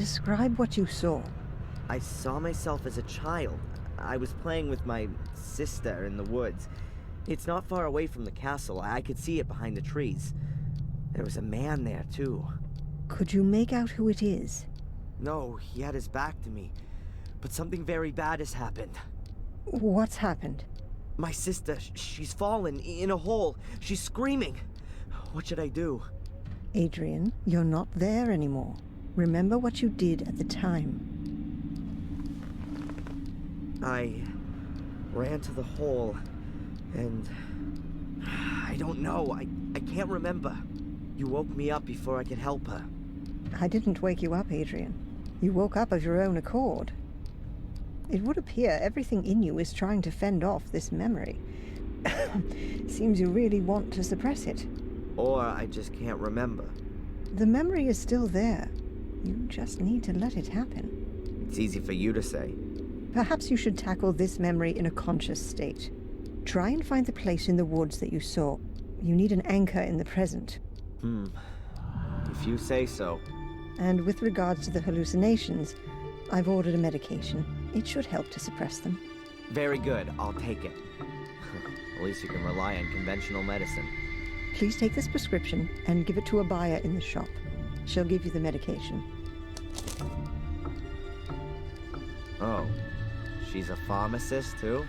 Describe what you saw. I saw myself as a child. I was playing with my sister in the woods. It's not far away from the castle. I could see it behind the trees. There was a man there, too. Could you make out who it is? No, he had his back to me. But something very bad has happened. What's happened? My sister, she's fallen in a hole. She's screaming. What should I do? Adrian, you're not there anymore. Remember what you did at the time. I ran to the hole, and I don't know. I can't remember. You woke me up before I could help her. I didn't wake you up, Adrian. You woke up of your own accord. It would appear everything in you is trying to fend off this memory. Seems you really want to suppress it. Or I just can't remember. The memory is still there. You just need to let it happen. It's easy for you to say. Perhaps you should tackle this memory in a conscious state. Try and find the place in the woods that you saw. You need an anchor in the present. If you say so. And with regards to the hallucinations, I've ordered a medication. It should help to suppress them. Very good. I'll take it. At least you can rely on conventional medicine. Please take this prescription and give it to a buyer in the shop. She'll give you the medication. Oh, she's a pharmacist too?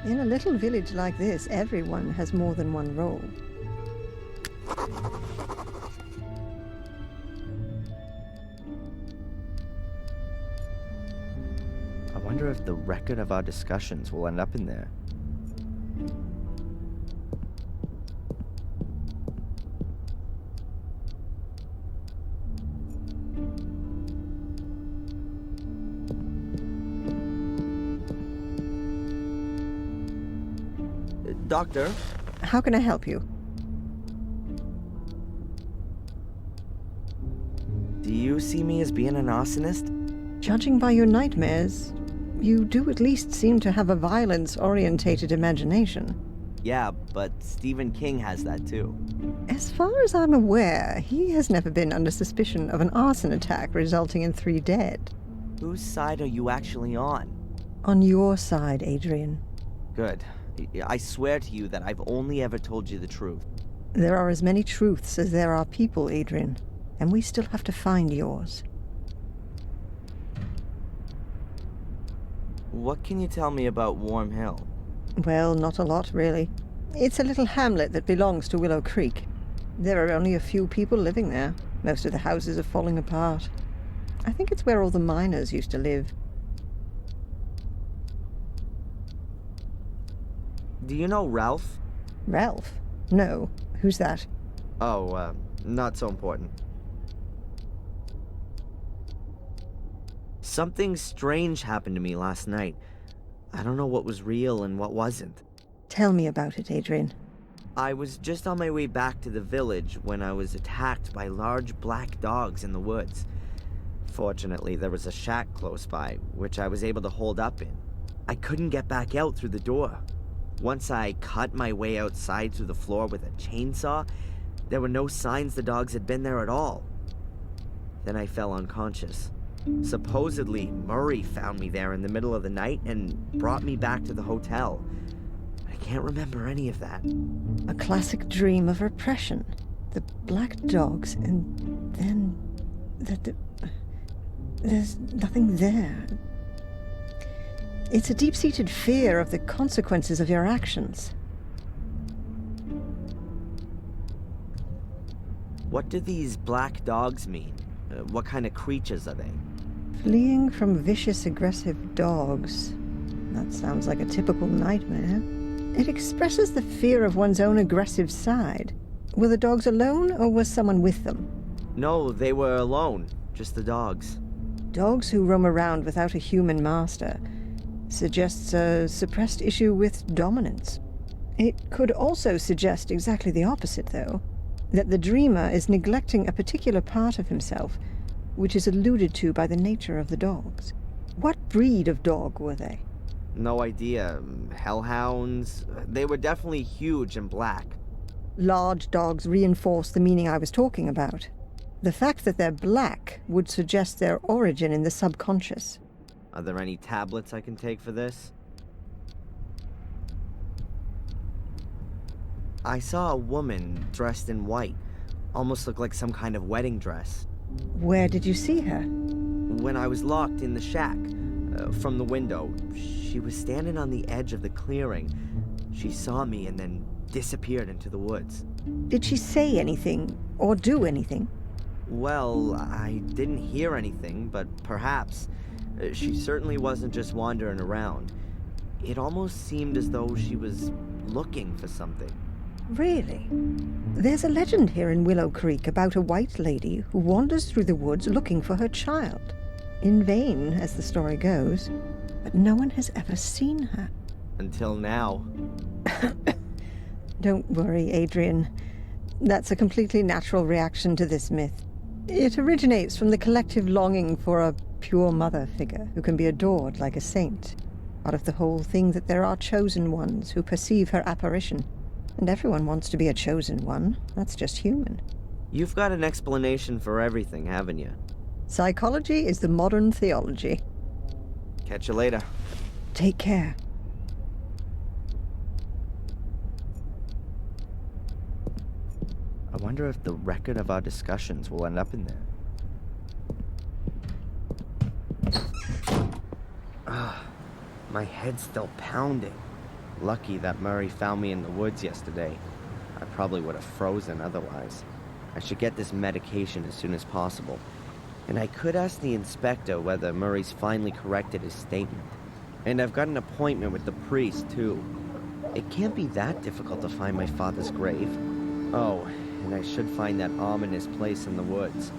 In a little village like this, everyone has more than one role. I wonder if the record of our discussions will end up in there. Doctor? How can I help you? Do you see me as being an arsonist? Judging by your nightmares, you do at least seem to have a violence-orientated imagination. Yeah, but Stephen King has that too. As far as I'm aware, he has never been under suspicion of an arson attack resulting in 3 dead. Whose side are you actually on? On your side, Adrian. Good. I swear to you that I've only ever told you the truth. There are as many truths as there are people, Adrian, and we still have to find yours. What can you tell me about Warm Hill? Well, not a lot, really. It's a little hamlet that belongs to Willow Creek. There are only a few people living there. Most of the houses are falling apart. I think it's where all the miners used to live. Do you know Ralph? Ralph? No. Who's that? Oh, not so important. Something strange happened to me last night. I don't know what was real and what wasn't. Tell me about it, Adrian. I was just on my way back to the village when I was attacked by large black dogs in the woods. Fortunately, there was a shack close by, which I was able to hold up in. I couldn't get back out through the door. Once I cut my way outside through the floor with a chainsaw, there were no signs the dogs had been there at all. Then I fell unconscious. Supposedly, Murray found me there in the middle of the night and brought me back to the hotel. I can't remember any of that. A classic dream of repression. The black dogs, and then... there's nothing there. It's a deep-seated fear of the consequences of your actions. What do these black dogs mean? What kind of creatures are they? Fleeing from vicious, aggressive dogs. That sounds like a typical nightmare. It expresses the fear of one's own aggressive side. Were the dogs alone, or was someone with them? No, they were alone. Just the dogs. Dogs who roam around without a human master suggests a suppressed issue with dominance. It could also suggest exactly the opposite, though. That the dreamer is neglecting a particular part of himself, which is alluded to by the nature of the dogs. What breed of dog were they? No idea. Hellhounds? They were definitely huge and black. Large dogs reinforce the meaning I was talking about. The fact that they're black would suggest their origin in the subconscious. Are there any tablets I can take for this? I saw a woman dressed in white. Almost looked like some kind of wedding dress. Where did you see her? When I was locked in the shack, from the window, she was standing on the edge of the clearing. She saw me and then disappeared into the woods. Did she say anything or do anything? Well, I didn't hear anything, but perhaps. She certainly wasn't just wandering around. It almost seemed as though she was looking for something. Really? There's a legend here in Willow Creek about a white lady who wanders through the woods looking for her child. In vain, as the story goes, but no one has ever seen her. Until now. Don't worry, Adrian. That's a completely natural reaction to this myth. It originates from the collective longing for a pure mother figure who can be adored like a saint. Out of the whole thing that there are chosen ones who perceive her apparition. And everyone wants to be a chosen one. That's just human. You've got an explanation for everything, haven't you? Psychology is the modern theology. Catch you later. Take care. I wonder if the record of our discussions will end up in there. My head's still pounding. Lucky that Murray found me in the woods yesterday. I probably would have frozen otherwise. I should get this medication as soon as possible. And I could ask the inspector whether Murray's finally corrected his statement. And I've got an appointment with the priest, too. It can't be that difficult to find my father's grave. Oh, and I should find that ominous place in the woods.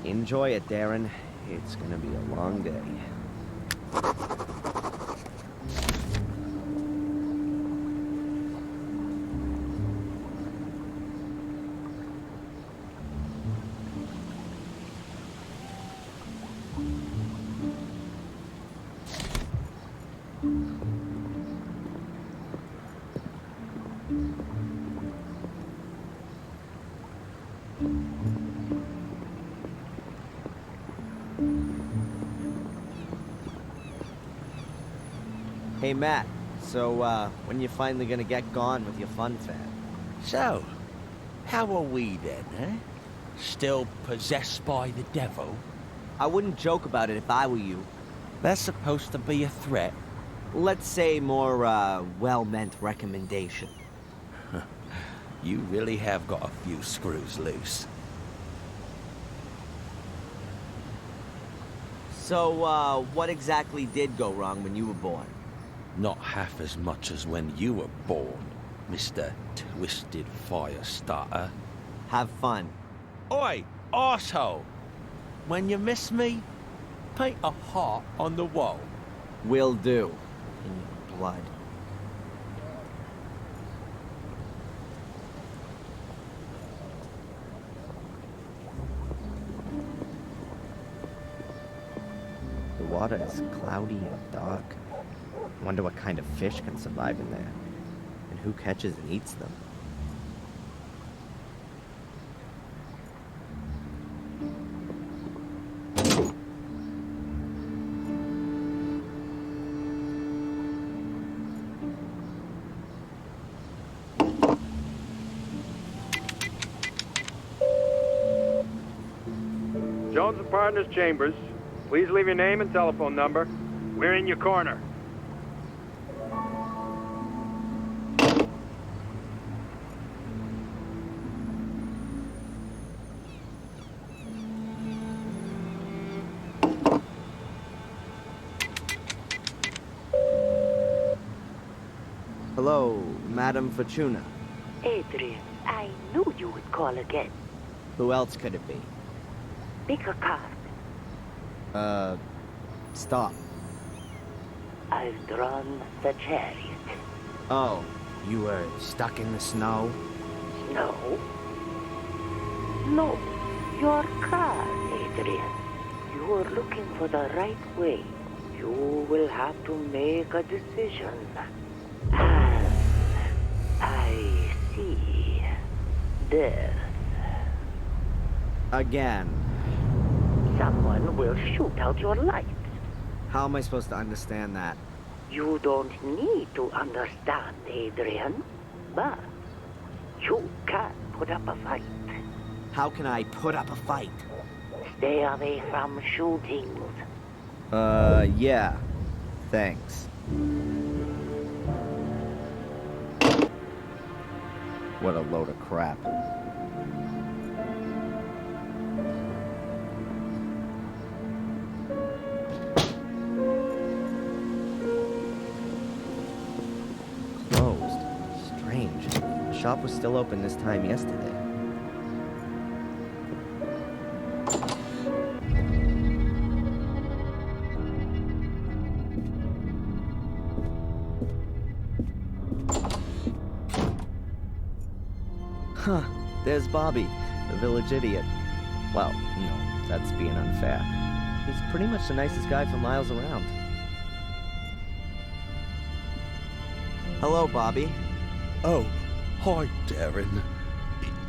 Enjoy it, Darren. It's gonna be a long day. Hey, Matt. So, when you finally gonna get gone with your fun fair? So, how are we then, eh? Still possessed by the devil? I wouldn't joke about it if I were you. That's supposed to be a threat. Let's say more, well-meant recommendation. You really have got a few screws loose. So, what exactly did go wrong when you were born? Not half as much as when you were born, Mr. Twisted Fire Starter. Have fun. Oi, arsehole! When you miss me, paint a heart on the wall. Will do. In your blood. The water is cloudy and dark. Wonder what kind of fish can survive in there, and who catches and eats them. Jones and Partners Chambers. Please leave your name and telephone number. We're in your corner. Hello, Madam Fortuna. Adrian, I knew you would call again. Who else could it be? Pick a card. Stop. I've drawn the chariot. Oh, you were stuck in the snow? No. No. Your car, Adrian. You're looking for the right way. You will have to make a decision. And I see death. Again. Someone will shoot out your lights. How am I supposed to understand that? You don't need to understand, Adrian, but you can put up a fight. How can I put up a fight? Stay away from shootings. Yeah. Thanks. What a load of crap. Closed. Strange. The shop was still open this time yesterday. Huh, there's Bobby, the village idiot. Well, no, that's being unfair. He's pretty much the nicest guy for miles around. Hello, Bobby. Oh, hi, Darren.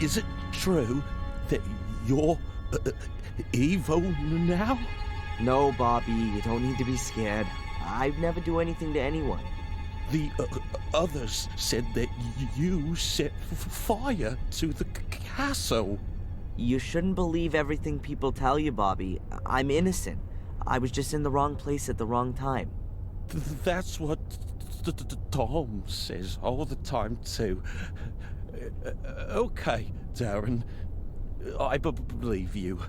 Is it true that you're evil now? No, Bobby, you don't need to be scared. I'd never do anything to anyone. The others said that you set fire to the castle. You shouldn't believe everything people tell you, Bobby. I'm innocent. I was just in the wrong place at the wrong time. That's what Tom says all the time, too. Okay, Darren. I believe you.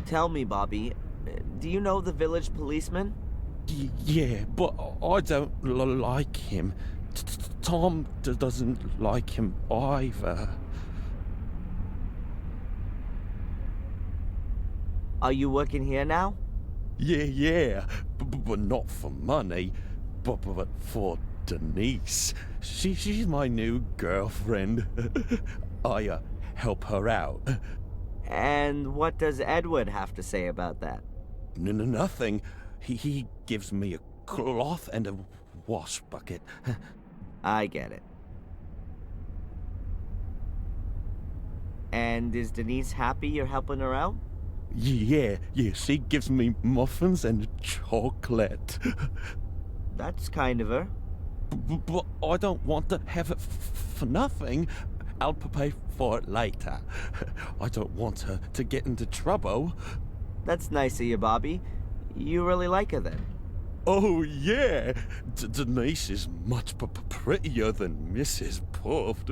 Tell me, Bobby, do you know the village policeman? Yeah, but I don't like him. Tom doesn't like him either. Are you working here now? Yeah, but not for money, but for Denise. She's my new girlfriend. I help her out. And what does Edward have to say about that? Nothing. He gives me a cloth and a wash bucket. I get it. And is Denise happy you're helping her out? Yeah, she gives me muffins and chocolate. That's kind of her. But I don't want to have it for nothing. I'll pay for it later. I don't want her to get into trouble. That's nice of you, Bobby. You really like her then? Oh, yeah. Denise is much prettier than Mrs. Puff.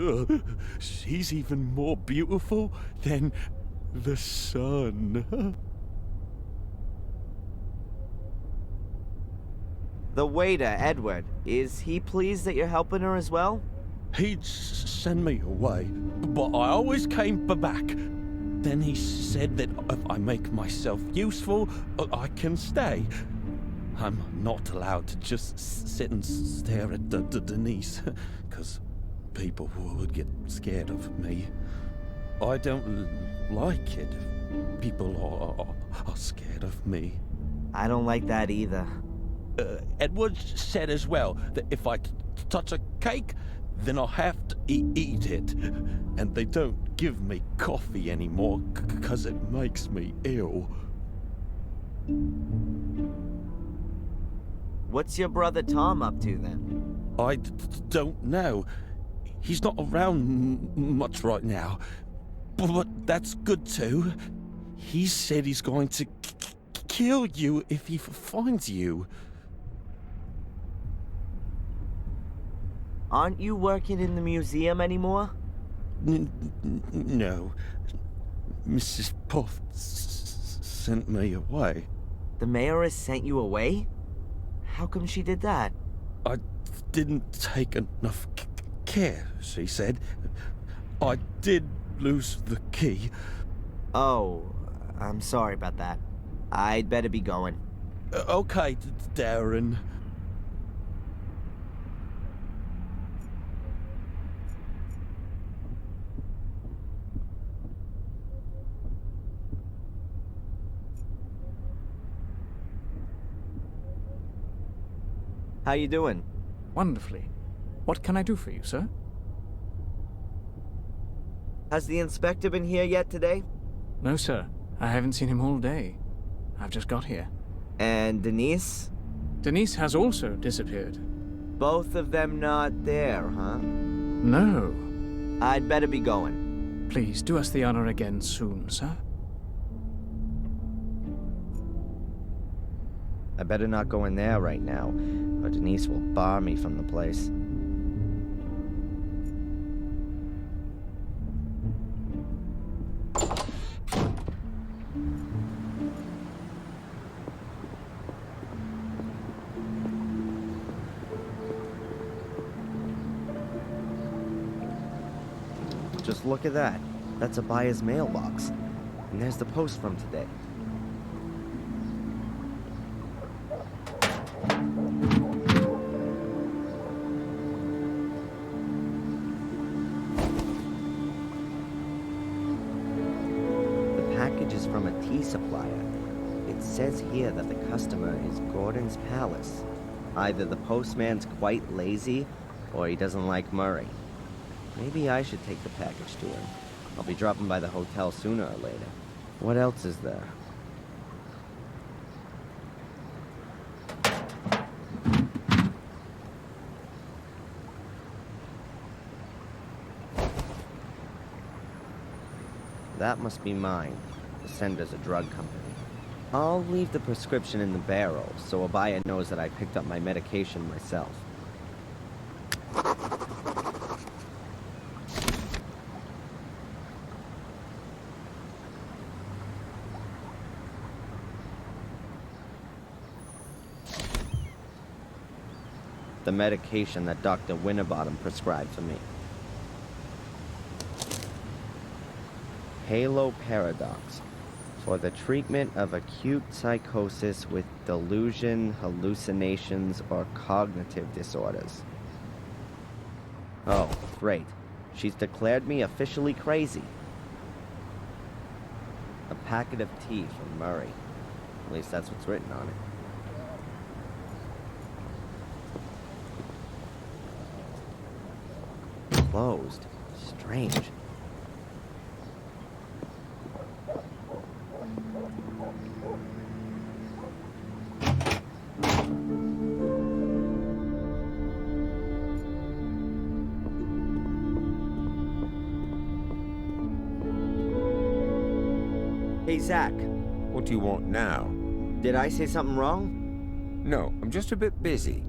She's even more beautiful than the sun. The waiter, Edward, is he pleased that you're helping her as well? He'd send me away, but I always came back. Then he said that if I make myself useful, I can stay. I'm not allowed to just sit and stare at Denise, because people would get scared of me. I don't like it if people are scared of me. I don't like that either. Edward said as well that if I touch a cake, then I'll have to eat it. And they don't give me coffee anymore because it makes me ill. What's your brother Tom up to then? I don't know. He's not around much right now. But that's good too. He said he's going to kill you if he finds you. Aren't you working in the museum anymore? No. Mrs. Puff sent me away. The mayor has sent you away? How come she did that? I didn't take enough care, she said. I did lose the key. Oh, I'm sorry about that. I'd better be going. Okay, Darren. How you doing? Wonderfully. What can I do for you, sir? Has the inspector been here yet today? No, sir. I haven't seen him all day. I've just got here. And Denise? Denise has also disappeared. Both of them not there, huh? No. I'd better be going. Please, do us the honor again soon, sir. I better not go in there right now, or Denise will bar me from the place. Just look at that. That's 𝘂𝙧's mailbox. And there's the post from today. The package is from a tea supplier. It says here that the customer is Gordon's Palace. Either the postman's quite lazy, or he doesn't like Murray. Maybe I should take the package to him. I'll be dropping by the hotel sooner or later. What else is there? That must be mine. The sender's a drug company. I'll leave the prescription in the barrel, so 𝘂𝙧 knows that I picked up my medication myself. The medication that Dr. Winterbottom prescribed for me. Halo Paradox, for the treatment of acute psychosis with delusion, hallucinations, or cognitive disorders. Oh, great. She's declared me officially crazy. A packet of tea from Murray. At least that's what's written on it. Closed. Strange. Hey, Zach. What do you want now? Did I say something wrong? No, I'm just a bit busy.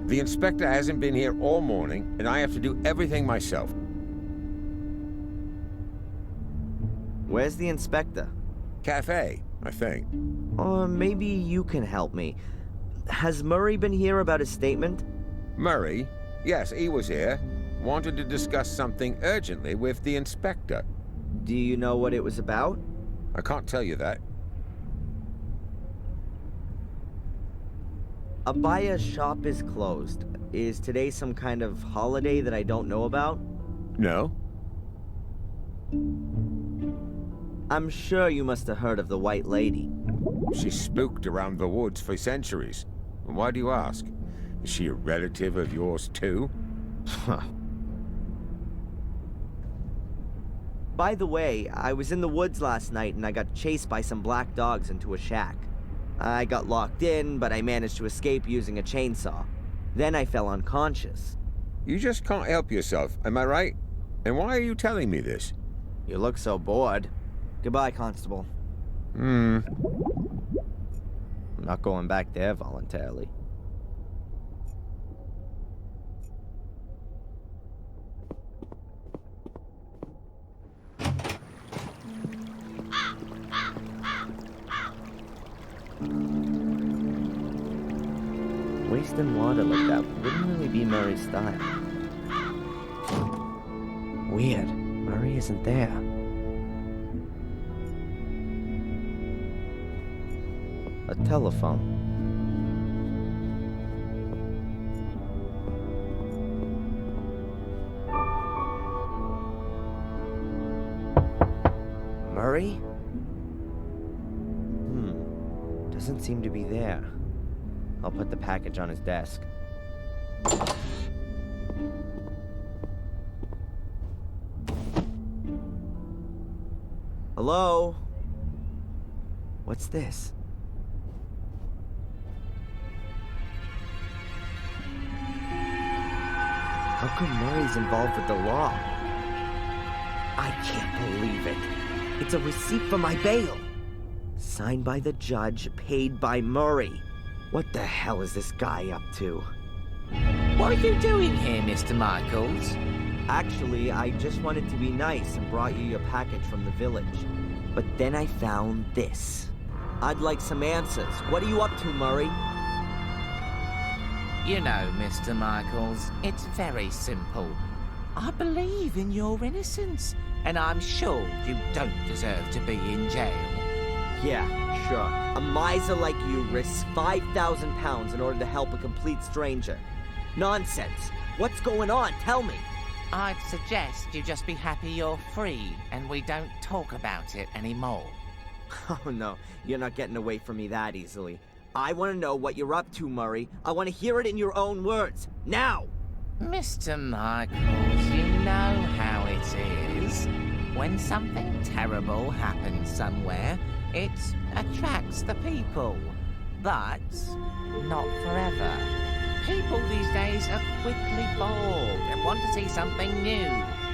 The inspector hasn't been here all morning, and I have to do everything myself. Where's the inspector? Cafe, I think. Or maybe you can help me. Has Murray been here about his statement? Murray? Yes, he was here. Wanted to discuss something urgently with the inspector. Do you know what it was about? I can't tell you that. 𝘂𝙧's shop is closed. Is today some kind of holiday that I don't know about? No? I'm sure you must have heard of the White Lady. She's spooked around the woods for centuries. Why do you ask? Is she a relative of yours too? By the way, I was in the woods last night and I got chased by some black dogs into a shack. I got locked in, but I managed to escape using a chainsaw. Then I fell unconscious. You just can't help yourself, am I right? And why are you telling me this? You look so bored. Goodbye, Constable. I'm not going back there voluntarily. Wasting water like that wouldn't really be Murray's style. Weird. Murray isn't there. A telephone. Murray? Doesn't seem to be there. I'll put the package on his desk. Hello? What's this? How come Murray's involved with the law? I can't believe it. It's a receipt for my bail. Signed by the judge, paid by Murray. What the hell is this guy up to? What are you doing here, Mr. Michaels? Actually, I just wanted to be nice and brought you your package from the village. But then I found this. I'd like some answers. What are you up to, Murray? You know, Mr. Michaels, it's very simple. I believe in your innocence, and I'm sure you don't deserve to be in jail. Yeah, sure. A miser like you risks 5,000 pounds in order to help a complete stranger. Nonsense. What's going on? Tell me. I'd suggest you just be happy you're free, and we don't talk about it anymore. Oh no, you're not getting away from me that easily. I want to know what you're up to, Murray. I want to hear it in your own words. Now! Mr. Michaels, you know how it is. When something terrible happens somewhere, it attracts the people. But not forever. People these days are quickly bored and want to see something new.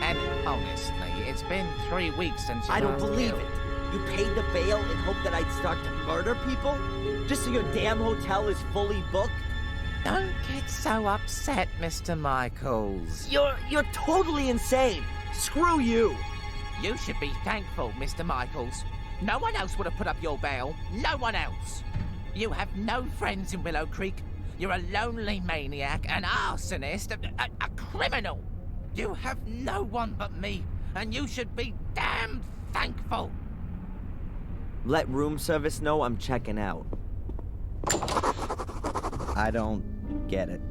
And honestly, it's been 3 weeks since you I don't last believe killed. it. You paid the bail in hope that I'd start to murder people? Just so your damn hotel is fully booked? Don't get so upset, Mr. Michaels. You're totally insane. Screw you. You should be thankful, Mr. Michaels. No one else would have put up your bail. No one else. You have no friends in Willow Creek. You're a lonely maniac, an arsonist, a criminal. You have no one but me, and you should be damn thankful. Let room service know I'm checking out. I don't get it.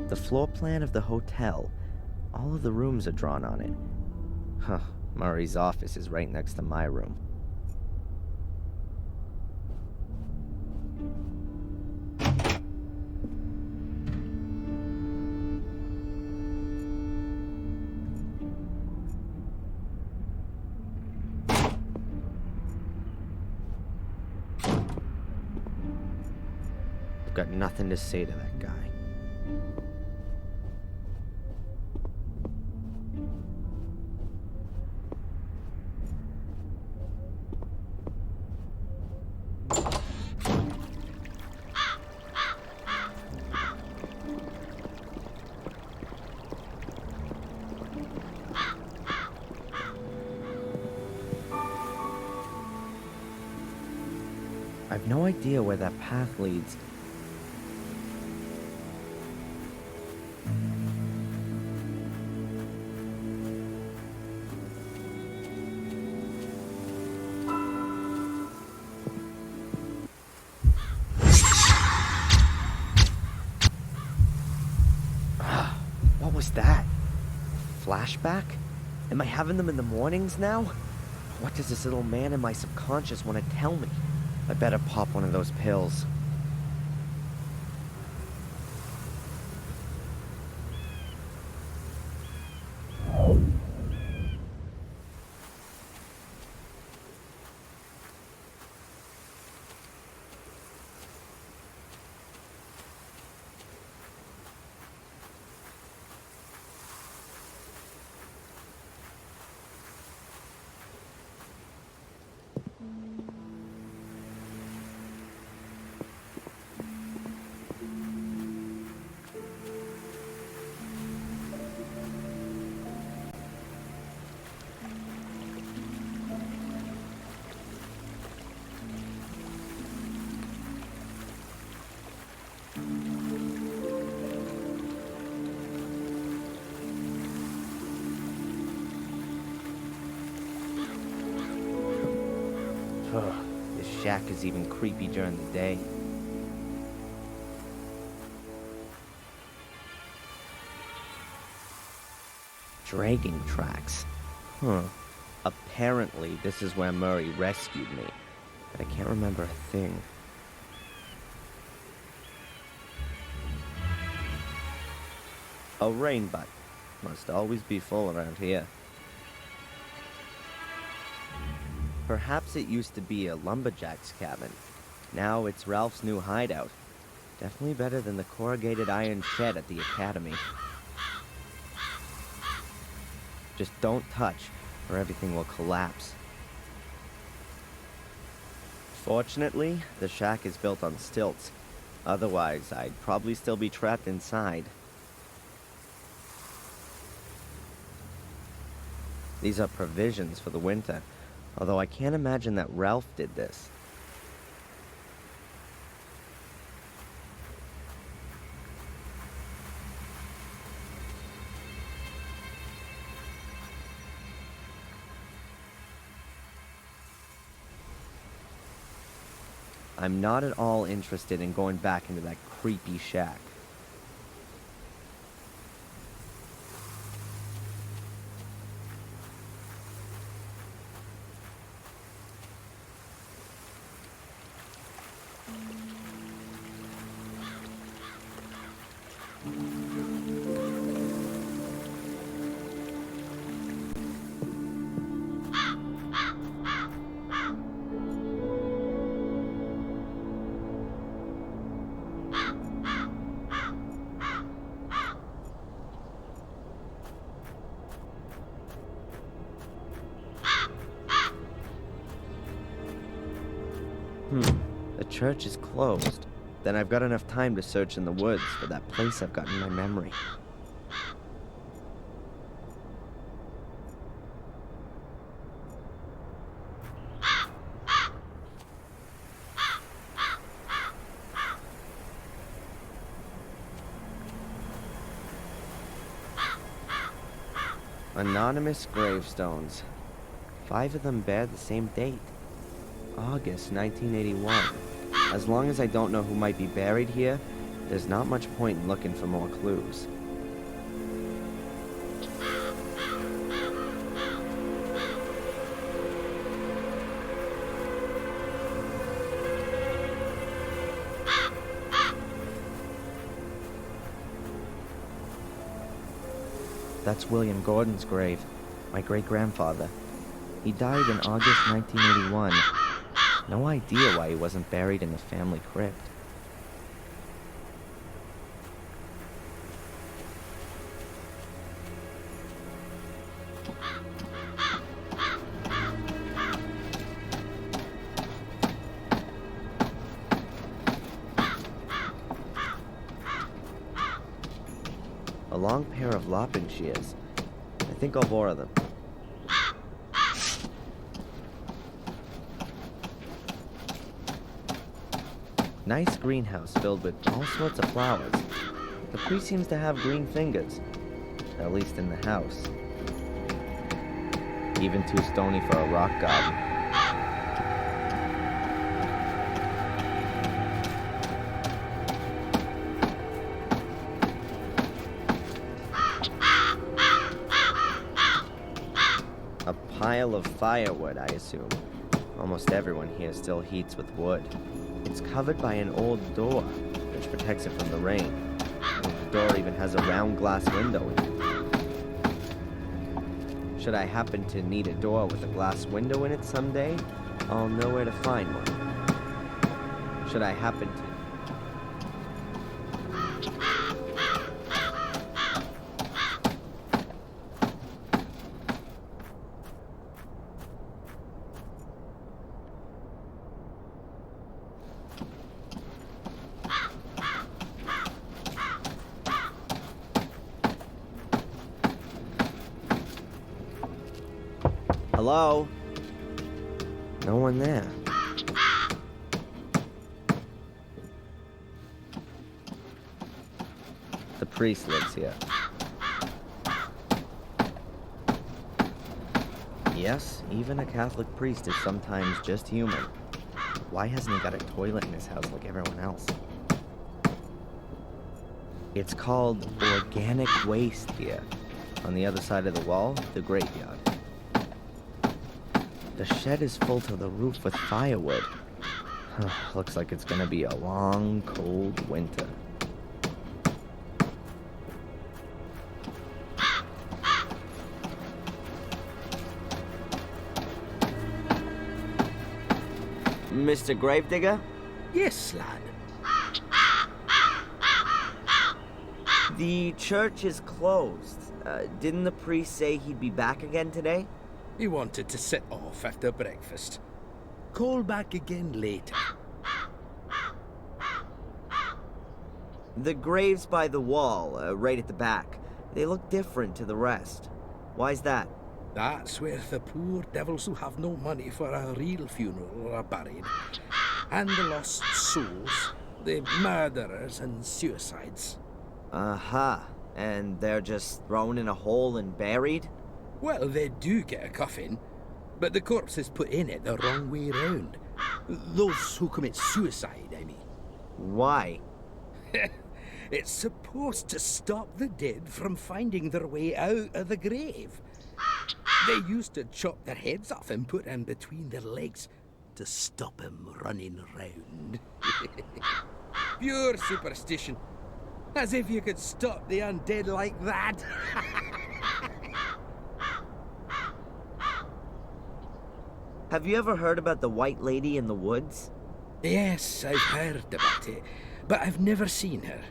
The floor plan of the hotel. All of the rooms are drawn on it. Huh, Murray's office is right next to my room. I've got nothing to say to that guy. I've no idea where that path leads. What was that? Flashback? Am I having them in the mornings now? What does this little man in my subconscious want to tell me? I better pop one of those pills. shack is even creepy during the day. Dragging tracks. Huh. Apparently, this is where Murray rescued me, but I can't remember a thing. A rain butt. Must always be full around here. Perhaps it used to be a lumberjack's cabin. Now it's Ralph's new hideout. Definitely better than the corrugated iron shed at the academy. Just don't touch, or everything will collapse. Fortunately, the shack is built on stilts. Otherwise, I'd probably still be trapped inside. These are provisions for the winter, although I can't imagine that Ralph did this. I'm not at all interested in going back into that creepy shack. The church is closed. Then I've got enough time to search in the woods for that place I've got in my memory. Anonymous gravestones. 5 of them bear the same date. August 1981. As long as I don't know who might be buried here, there's not much point in looking for more clues. That's William Gordon's grave, my great-grandfather. He died in August 1981. No idea why he wasn't buried in the family crypt. A long pair of lopping shears. I think I'll borrow them. Nice greenhouse filled with all sorts of flowers. The priest seems to have green fingers, at least in the house. Even too stony for a rock garden. A pile of firewood, I assume. Almost everyone here still heats with wood. It's covered by an old door, which protects it from the rain. And the door even has a round glass window in it. Should I happen to need a door with a glass window in it someday, I'll know where to find one. Should I happen to... Hello? No one there. The priest lives here. Yes, even a Catholic priest is sometimes just human. Why hasn't he got a toilet in his house like everyone else? It's called organic waste here. On the other side of the wall, the graveyard. The shed is full to the roof with firewood. Looks like it's gonna be a long, cold winter. Mr. Gravedigger? Yes, lad. The church is closed. Didn't the priest say he'd be back again today? He wanted to set off after breakfast. Call back again later. The graves by the wall, right at the back, they look different to the rest. Why's that? That's where the poor devils who have no money for a real funeral are buried. And the lost souls, the murderers and suicides. Aha. And they're just thrown in a hole and buried? Well, they do get a coffin, but the corpse is put in it the wrong way round. Those who commit suicide, I mean. Why? It's supposed to stop the dead from finding their way out of the grave. They used to chop their heads off and put them between their legs to stop them running round. Pure superstition. As if you could stop the undead like that. Have you ever heard about the White Lady in the woods? Yes, I've heard about it, but I've never seen her.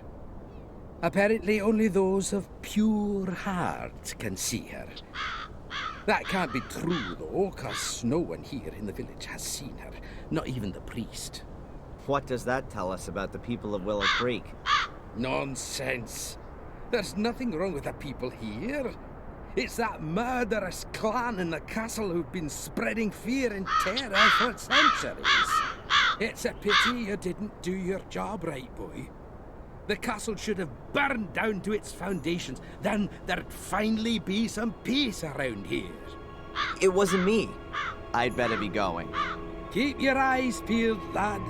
Apparently only those of pure heart can see her. That can't be true, though, 'cause no one here in the village has seen her, not even the priest. What does that tell us about the people of Willow Creek? Nonsense. There's nothing wrong with the people here. It's that murderous clan in the castle who've been spreading fear and terror for centuries. It's a pity you didn't do your job right, boy. The castle should have burned down to its foundations. Then there'd finally be some peace around here. It wasn't me. I'd better be going. Keep your eyes peeled, lad.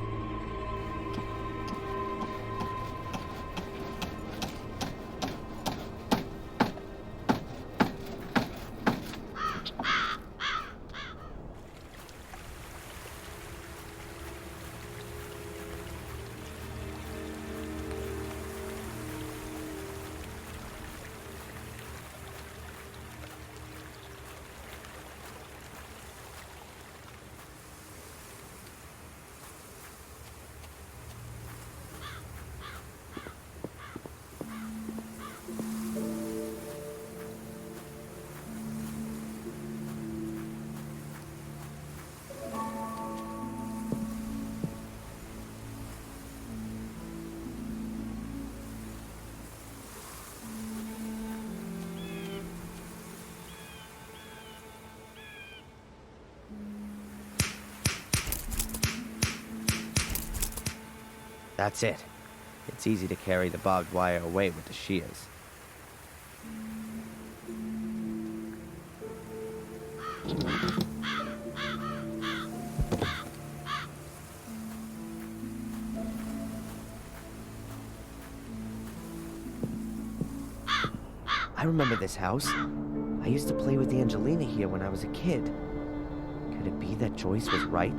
That's it. It's easy to carry the barbed wire away with the shears. I remember this house. I used to play with Angelina here when I was a kid. Could it be that Joyce was right?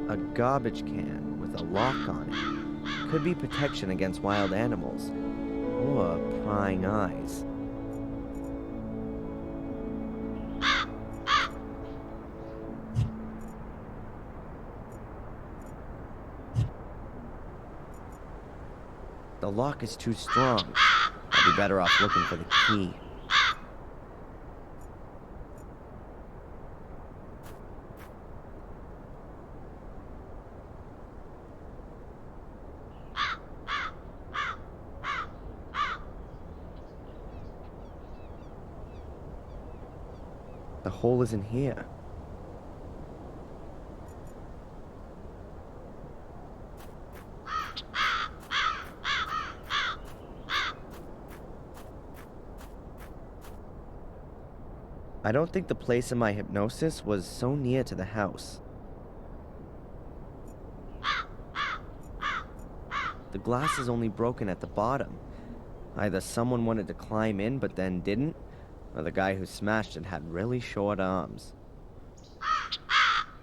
A garbage can with a lock on it. Could be protection against wild animals. Or prying eyes. The lock is too strong. I'd be better off looking for the key. The hole isn't here. I don't think the place in my hypnosis was so near to the house. The glass is only broken at the bottom. Either someone wanted to climb in but then didn't, or the guy who smashed it had really short arms.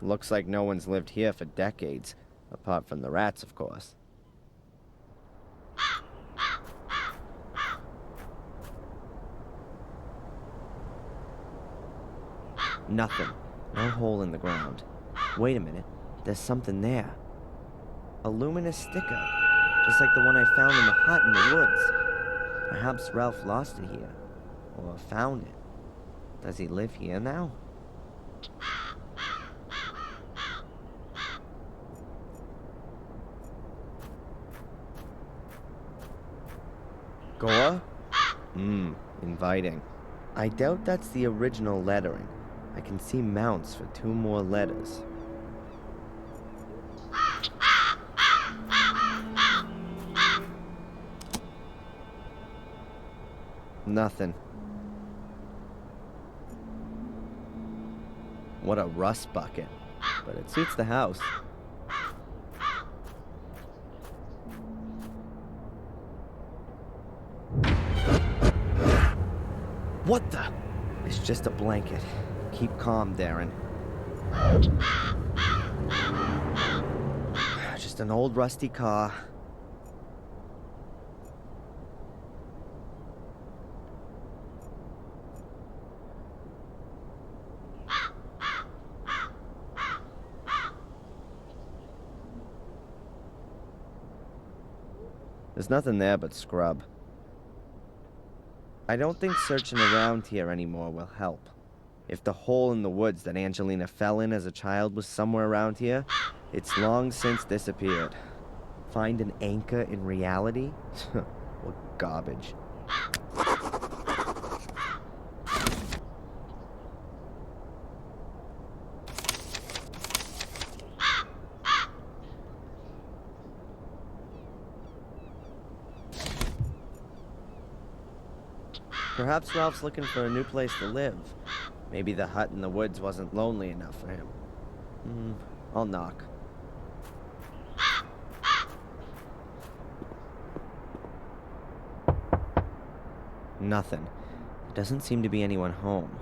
Looks like no one's lived here for decades, apart from the rats, of course. Nothing. No hole in the ground. Wait a minute. There's something there. A luminous sticker, just like the one I found in the hut in the woods. Perhaps Ralph lost it here, or found it. Does he live here now? 𝘾𝙗? Inviting. I doubt that's the original lettering. I can see mounts for 2 more letters. Nothing. What a rust bucket. But it suits the house. What the? It's just a blanket. Keep calm, Darren. Just an old rusty car. There's nothing there but scrub. I don't think searching around here anymore will help. If the hole in the woods that Angelina fell in as a child was somewhere around here, it's long since disappeared. Find an anchor in reality? What garbage. Perhaps Ralph's looking for a new place to live. Maybe the hut in the woods wasn't lonely enough for him. I'll knock. Nothing. There doesn't seem to be anyone home.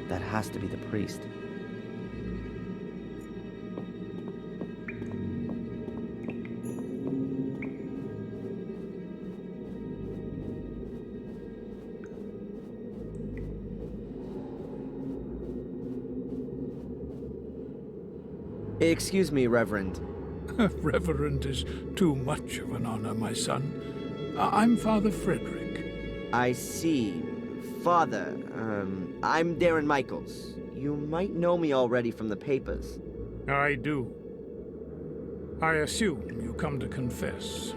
That has to be the priest. Excuse me, Reverend. Reverend is too much of an honor, my son. I'm Father Frederick. I see. Father, I'm Darren Michaels. You might know me already from the papers. I do. I assume you come to confess.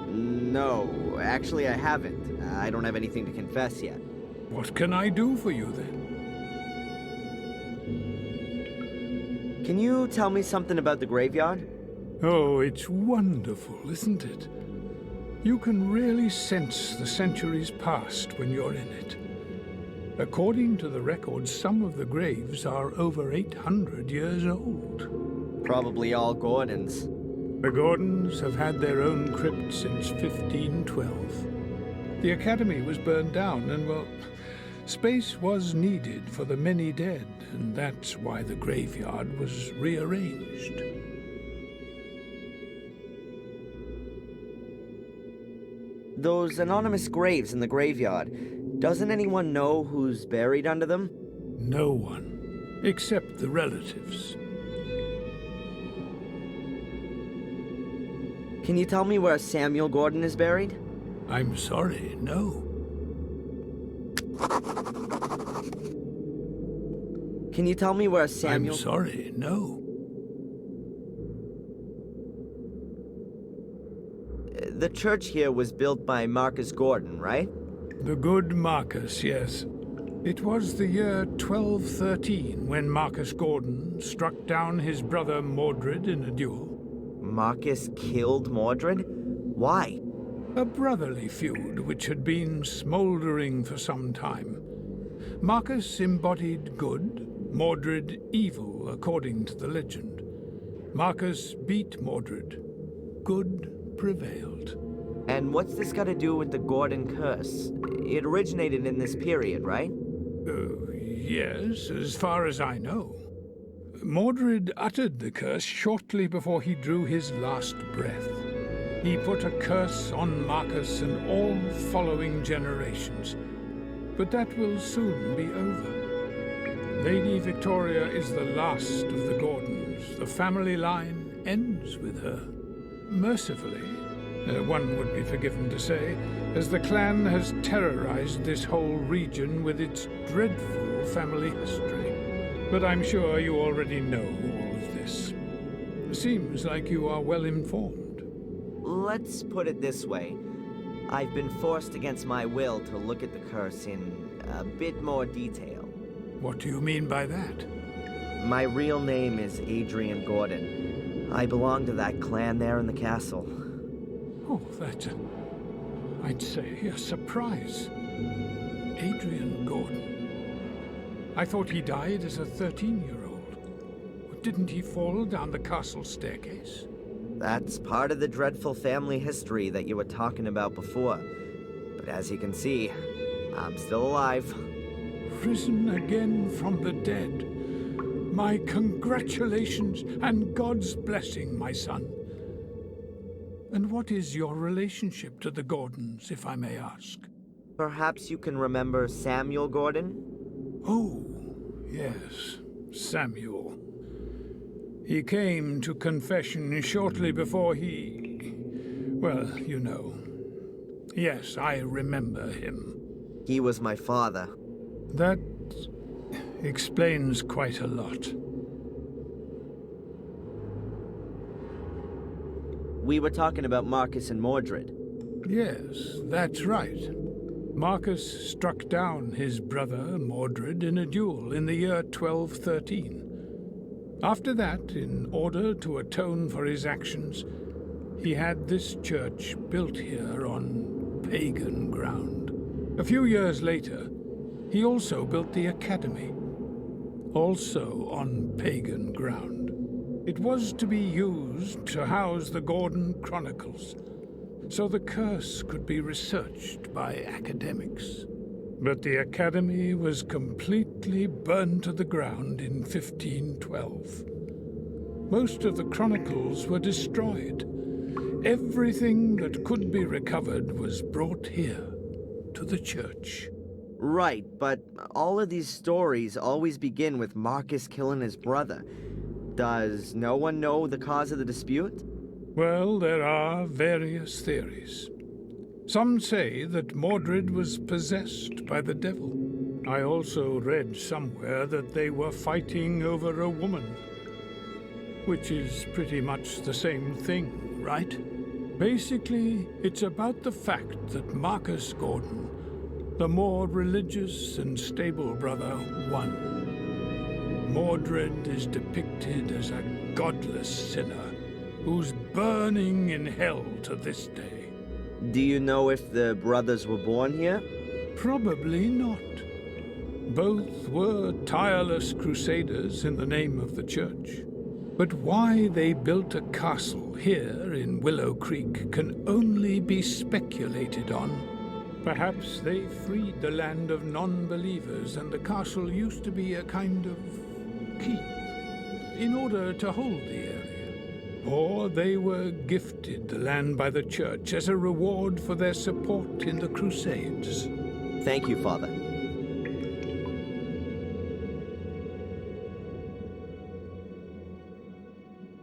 No, actually I haven't. I don't have anything to confess yet. What can I do for you, then? Can you tell me something about the graveyard? Oh, it's wonderful, isn't it? You can really sense the centuries past when you're in it. According to the records, some of the graves are over 800 years old. Probably all Gordons. The Gordons have had their own crypt since 1512. The academy was burned down and, well, space was needed for the many dead, and that's why the graveyard was rearranged. Those anonymous graves in the graveyard, doesn't anyone know who's buried under them? No one, except the relatives. Can you tell me where Samuel Gordon is buried? I'm sorry, no. Can you tell me where Samuel... I'm sorry, no. The church here was built by Marcus Gordon, right? The good Marcus, yes. It was the year 1213 when Marcus Gordon struck down his brother Mordred in a duel. Marcus killed Mordred? Why? A brotherly feud which had been smoldering for some time. Marcus embodied good, Mordred evil, according to the legend. Marcus beat Mordred. Good prevailed. And what's this got to do with the Gordon curse? It originated in this period, right? Yes, as far as I know. Mordred uttered the curse shortly before he drew his last breath. He put a curse on Marcus and all following generations. But that will soon be over. Lady Victoria is the last of the Gordons. The family line ends with her. Mercifully, one would be forgiven to say, as the clan has terrorized this whole region with its dreadful family history. But I'm sure you already know all of this. Seems like you are well informed. Let's put it this way. I've been forced against my will to look at the curse in a bit more detail. What do you mean by that? My real name is Adrian Gordon. I belong to that clan there in the castle. Oh, that's, I'd say, a surprise. Adrian Gordon. I thought he died as a 13-year-old. Didn't he fall down the castle staircase? That's part of the dreadful family history that you were talking about before. But as you can see, I'm still alive. Risen again from the dead. My congratulations and God's blessing, my son. And what is your relationship to the Gordons, if I may ask? Perhaps you can remember Samuel Gordon? Oh, yes, Samuel. He came to confession shortly before he... well, you know. Yes, I remember him. He was my father. That explains quite a lot. We were talking about Marcus and Mordred. Yes, that's right. Marcus struck down his brother Mordred in a duel in the year 1213. After that, in order to atone for his actions, he had this church built here on pagan ground. A few years later, he also built the academy, also on pagan ground. It was to be used to house the Gordon Chronicles, so the curse could be researched by academics. But the academy was completely burned to the ground in 1512. Most of the chronicles were destroyed. Everything that could be recovered was brought here, to the church. Right, but all of these stories always begin with Marcus killing his brother. Does no one know the cause of the dispute? Well, there are various theories. Some say that Mordred was possessed by the devil. I also read somewhere that they were fighting over a woman. Which is pretty much the same thing, right? Basically, it's about the fact that Marcus Gordon, the more religious and stable brother, won. Mordred is depicted as a godless sinner who's burning in hell to this day. Do you know if the brothers were born here? Probably not. Both were tireless crusaders in the name of the church. But why they built a castle here in Willow Creek can only be speculated on. Perhaps they freed the land of non-believers and the castle used to be a kind of keep in order to hold the area. Or they were gifted the land by the church as a reward for their support in the Crusades. Thank you, Father.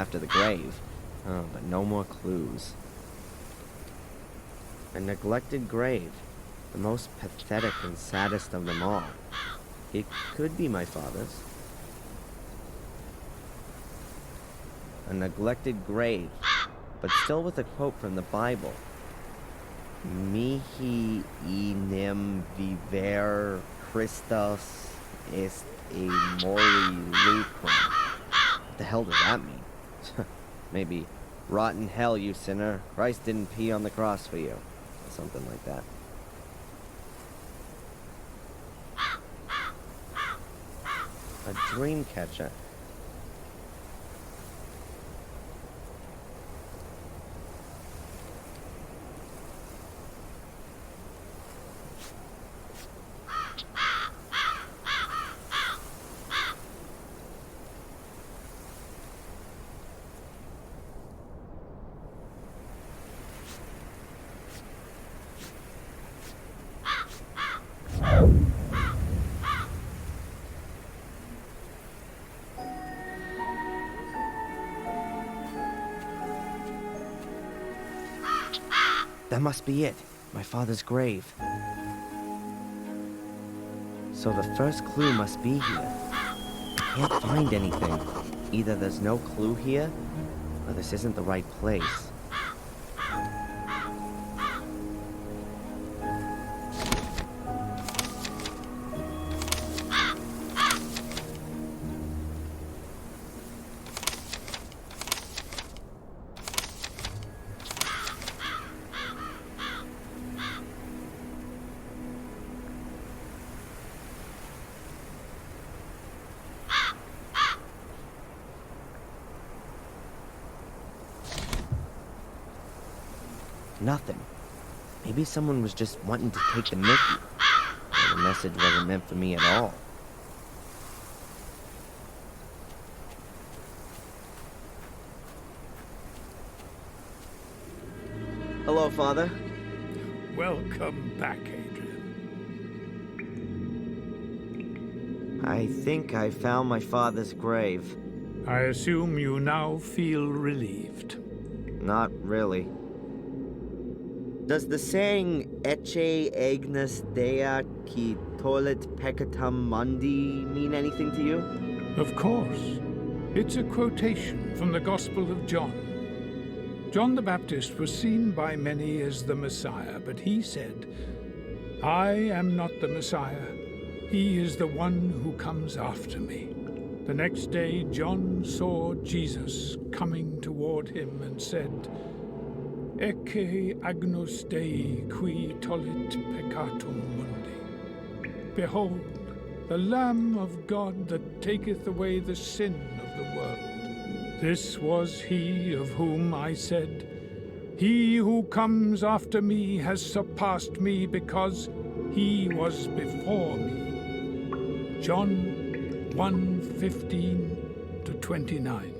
after the grave. Oh, but no more clues. A neglected grave. The most pathetic and saddest of them all. It could be my father's. A neglected grave, but still with a quote from the Bible. Mihi inem viver Christus est 𝘾𝙗𝙖𝙢𝙚. What the hell does that mean? Maybe, rotten hell, you sinner. Christ didn't pee on the cross for you. Or something like that. A dream catcher. That must be it. My father's grave. So the first clue must be here. I can't find anything. Either there's no clue here, or this isn't the right place. Nothing. Maybe someone was just wanting to take the mickey. Or the message wasn't meant for me at all. Hello, Father. Welcome back, Adrian. I think I found my father's grave. I assume you now feel relieved. Not really. Does the saying 𝘾𝙤𝙢𝙧𝙧𝙤𝙬 mean anything to you? Of course. It's a quotation from the Gospel of John. John the Baptist was seen by many as the Messiah, but he said, "I am not the Messiah. He is the one who comes after me." The next day, John saw Jesus coming toward him and said, 𝘾𝙤𝙢𝙧𝙧 qui tollit peccatum mundi. Behold, the Lamb of God that taketh away the sin of the world. This was he of whom I said, "He who comes after me has surpassed me because he was before me." John 1:15-29.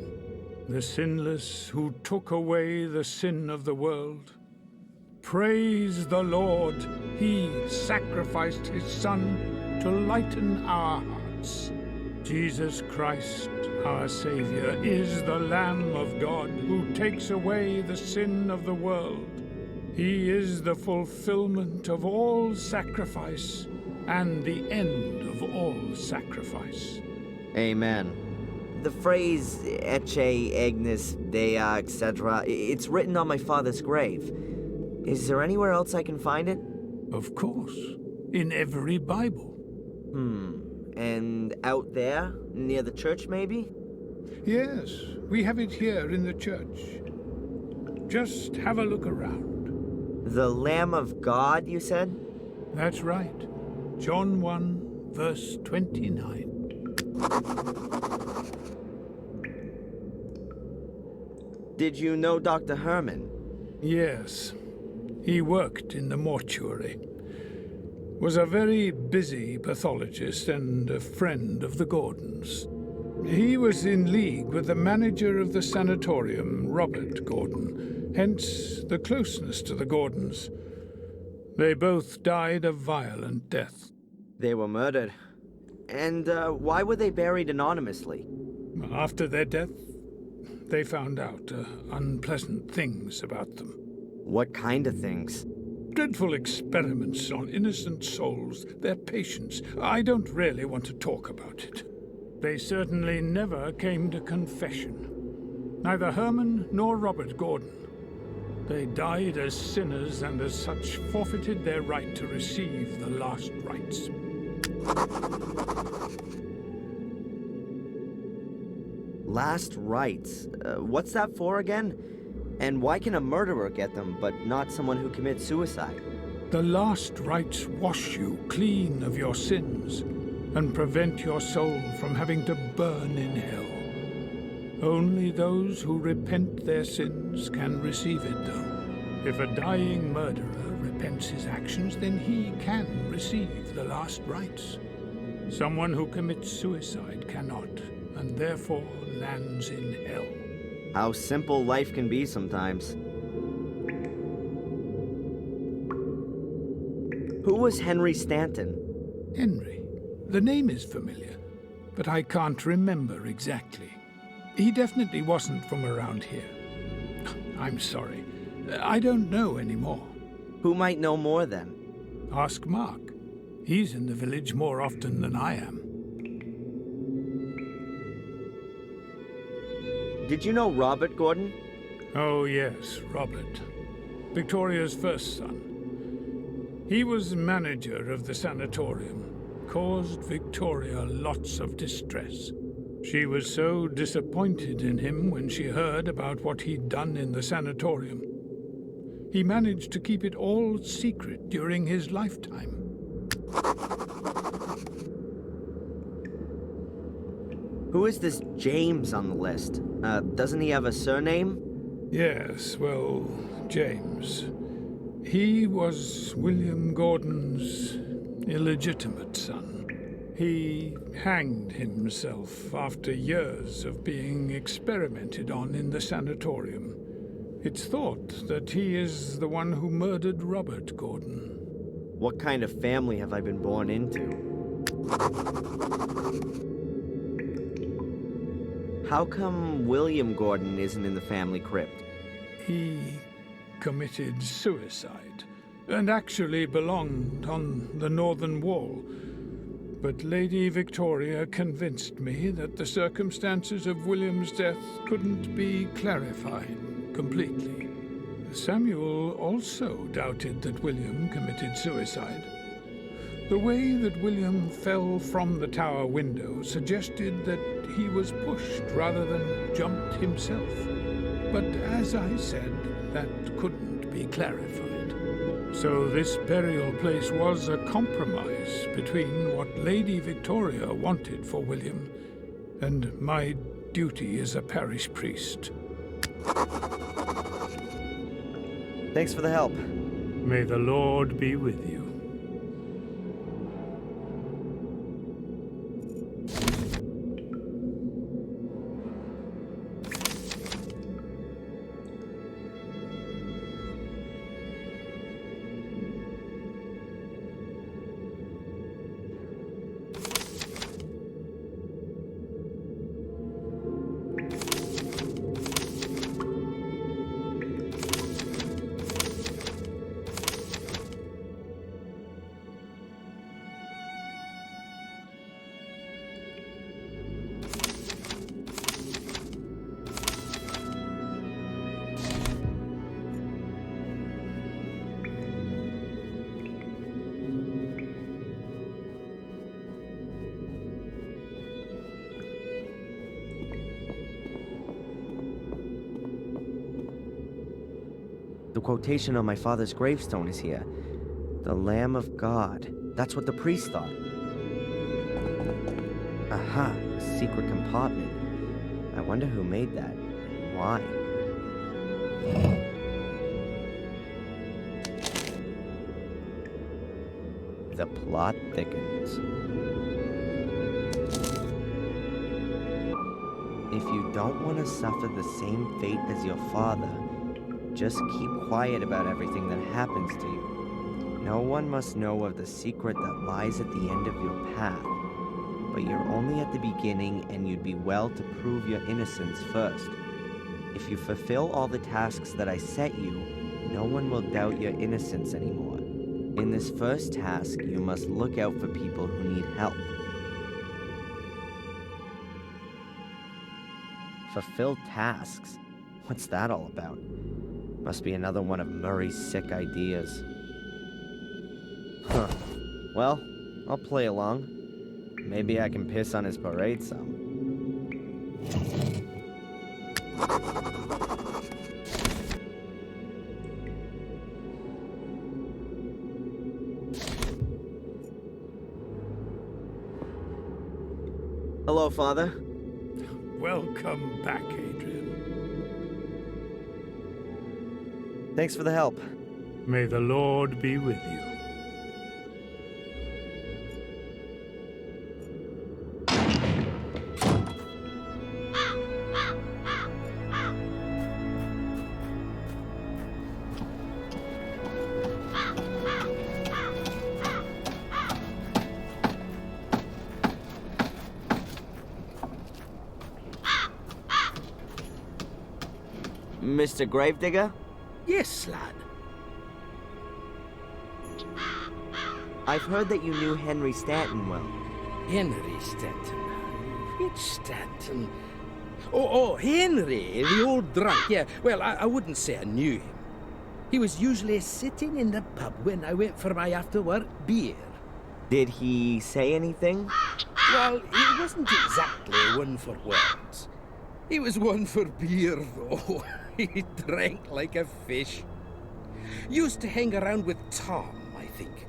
The sinless who took away the sin of the world. Praise the Lord, he sacrificed his Son to lighten our hearts. Jesus Christ, our Savior, is the Lamb of God who takes away the sin of the world. He is the fulfillment of all sacrifice and the end of all sacrifice. Amen. The phrase 𝘾𝙤𝙢𝙧𝙧, etc., it's written on my father's grave. Is there anywhere else I can find it? Of course. In every Bible. And out there, near the church, maybe? Yes, we have it here in the church. Just have a look around. The Lamb of God, you said? That's right. John 1:29. Did you know Dr. Herman? Yes. He worked in the mortuary. Was a very busy pathologist and a friend of the Gordons. He was in league with the manager of the sanatorium, Robert Gordon, hence the closeness to the Gordons. They both died a violent death. They were murdered. And why were they buried anonymously? After their death, they found out unpleasant things about them. What kind of things? Dreadful experiments on innocent souls, their patients. I don't really want to talk about it. They certainly never came to confession. Neither Herman nor Robert Gordon. They died as sinners and as such forfeited their right to receive the last rites. Last rites. What's that for again? And why can a murderer get them, but not someone who commits suicide? The last rites wash you clean of your sins and prevent your soul from having to burn in hell. Only those who repent their sins can receive it, though. If a dying murderer repents his actions, then he can receive the last rites. Someone who commits suicide cannot, and therefore lands in hell. How simple life can be sometimes. Who was Henry Stanton? Henry. The name is familiar, but I can't remember exactly. He definitely wasn't from around here. I'm sorry. I don't know anymore. Who might know more then? Ask Mark. He's in the village more often than I am. Did you know Robert Gordon? Oh yes, Robert. Victoria's first son. He was manager of the sanatorium. Caused Victoria lots of distress. She was so disappointed in him when she heard about what he'd done in the sanatorium. He managed to keep it all secret during his lifetime. Who is this James on the list? Doesn't he have a surname? Yes, well, James. He was William Gordon's illegitimate son. He hanged himself after years of being experimented on in the sanatorium. It's thought that he is the one who murdered Robert Gordon. What kind of family have I been born into? How come William Gordon isn't in the family crypt? He committed suicide, and actually belonged on the northern wall. But Lady Victoria convinced me that the circumstances of William's death couldn't be clarified completely. Samuel also doubted that William committed suicide. The way that William fell from the tower window suggested that he was pushed rather than jumped himself. But as I said, that couldn't be clarified. So this burial place was a compromise between what Lady Victoria wanted for William and my duty as a parish priest. Thanks for the help. May the Lord be with you. The quotation on my father's gravestone is here. The Lamb of God. That's what the priest thought. Aha, a secret compartment. I wonder who made that. And why? The plot thickens. If you don't want to suffer the same fate as your father, just keep quiet about everything that happens to you. No one must know of the secret that lies at the end of your path. But you're only at the beginning, and you'd be well to prove your innocence first. If you fulfill all the tasks that I set you, no one will doubt your innocence anymore. In this first task, you must look out for people who need help. Fulfill tasks? What's that all about? Must be another one of Murray's sick ideas. Huh. Well, I'll play along. Maybe I can piss on his parade some. Hello, Father. Welcome back, Adrian. Thanks for the help. May the Lord be with you. Mr. Gravedigger? Yes, lad. I've heard that you knew Henry Stanton well. Henry Stanton. Which Stanton? Oh, Henry, the old drunk. Yeah, well, I wouldn't say I knew him. He was usually sitting in the pub when I went for my after-work beer. Did he say anything? Well, he wasn't exactly one for words. He was one for beer, though. He drank like a fish. Used to hang around with Tom, I think.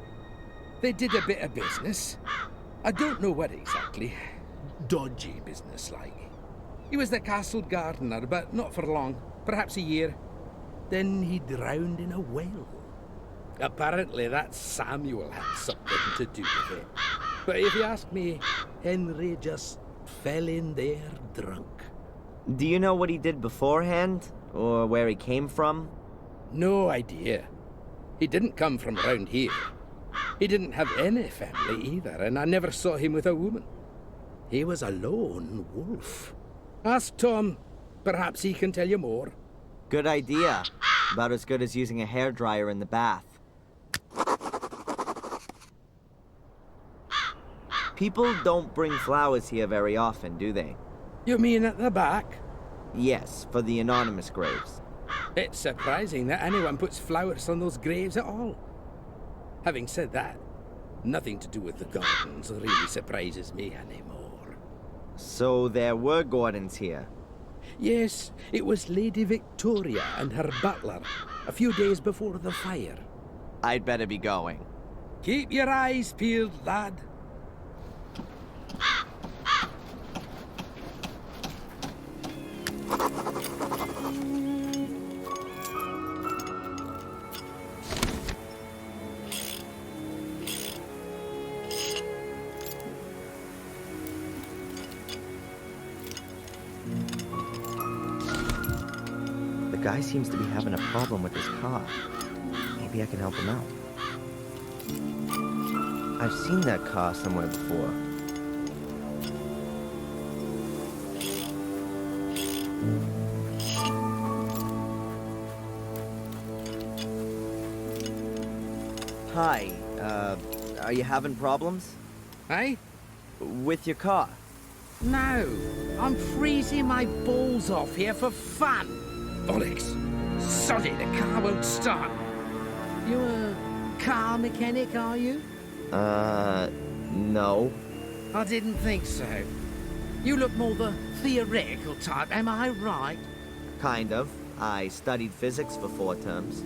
They did a bit of business. I don't know what exactly. Dodgy business, like. He was the castle gardener, but not for long. Perhaps a year. Then he drowned in a well. Apparently that Samuel had something to do with it. But if you ask me, Henry just fell in there drunk. Do you know what he did beforehand? Or where he came from? No idea. He didn't come from around here. He didn't have any family either, and I never saw him with a woman. He was a lone wolf. Ask Tom. Perhaps he can tell you more. Good idea. About as good as using a hairdryer in the bath. People don't bring flowers here very often, do they? You mean at the back? Yes, for the anonymous graves. It's surprising that anyone puts flowers on those graves at all. Having said that, nothing to do with the gardens really surprises me anymore. So there were Gordons here? Yes, it was Lady Victoria and her butler, a few days before the fire. I'd better be going. Keep your eyes peeled, lad. The guy seems to be having a problem with his car. Maybe I can help him out. I've seen that car somewhere before. Hi, are you having problems? Hey? With your car? No, I'm freezing my balls off here for fun. Bollocks. Sod it, the car won't start. You a car mechanic, are you? No. I didn't think so. You look more the theoretical type, am I right? Kind of. I studied physics for 4 terms.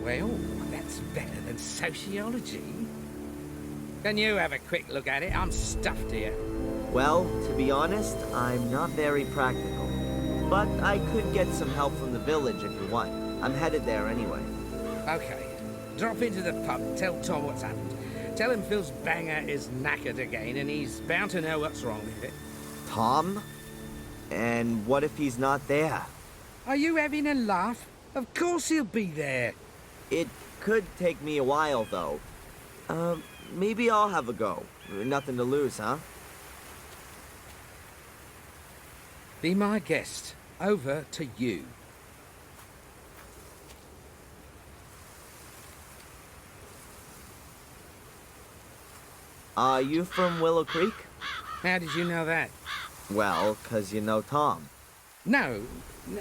Well, that's better than sociology. Can you have a quick look at it? I'm stuffed here. Well, to be honest, I'm not very practical. But I could get some help from the village if you want. I'm headed there anyway. Okay. Drop into the pub and tell Tom what's happened. Tell him Phil's banger is knackered again and he's bound to know what's wrong with it. Tom? And what if he's not there? Are you having a laugh? Of course he'll be there. It could take me a while, though. Maybe I'll have a go. Nothing to lose, huh? Be my guest. Over to you. Are you from Willow Creek? How did you know that? Well, 'cause you know Tom. No,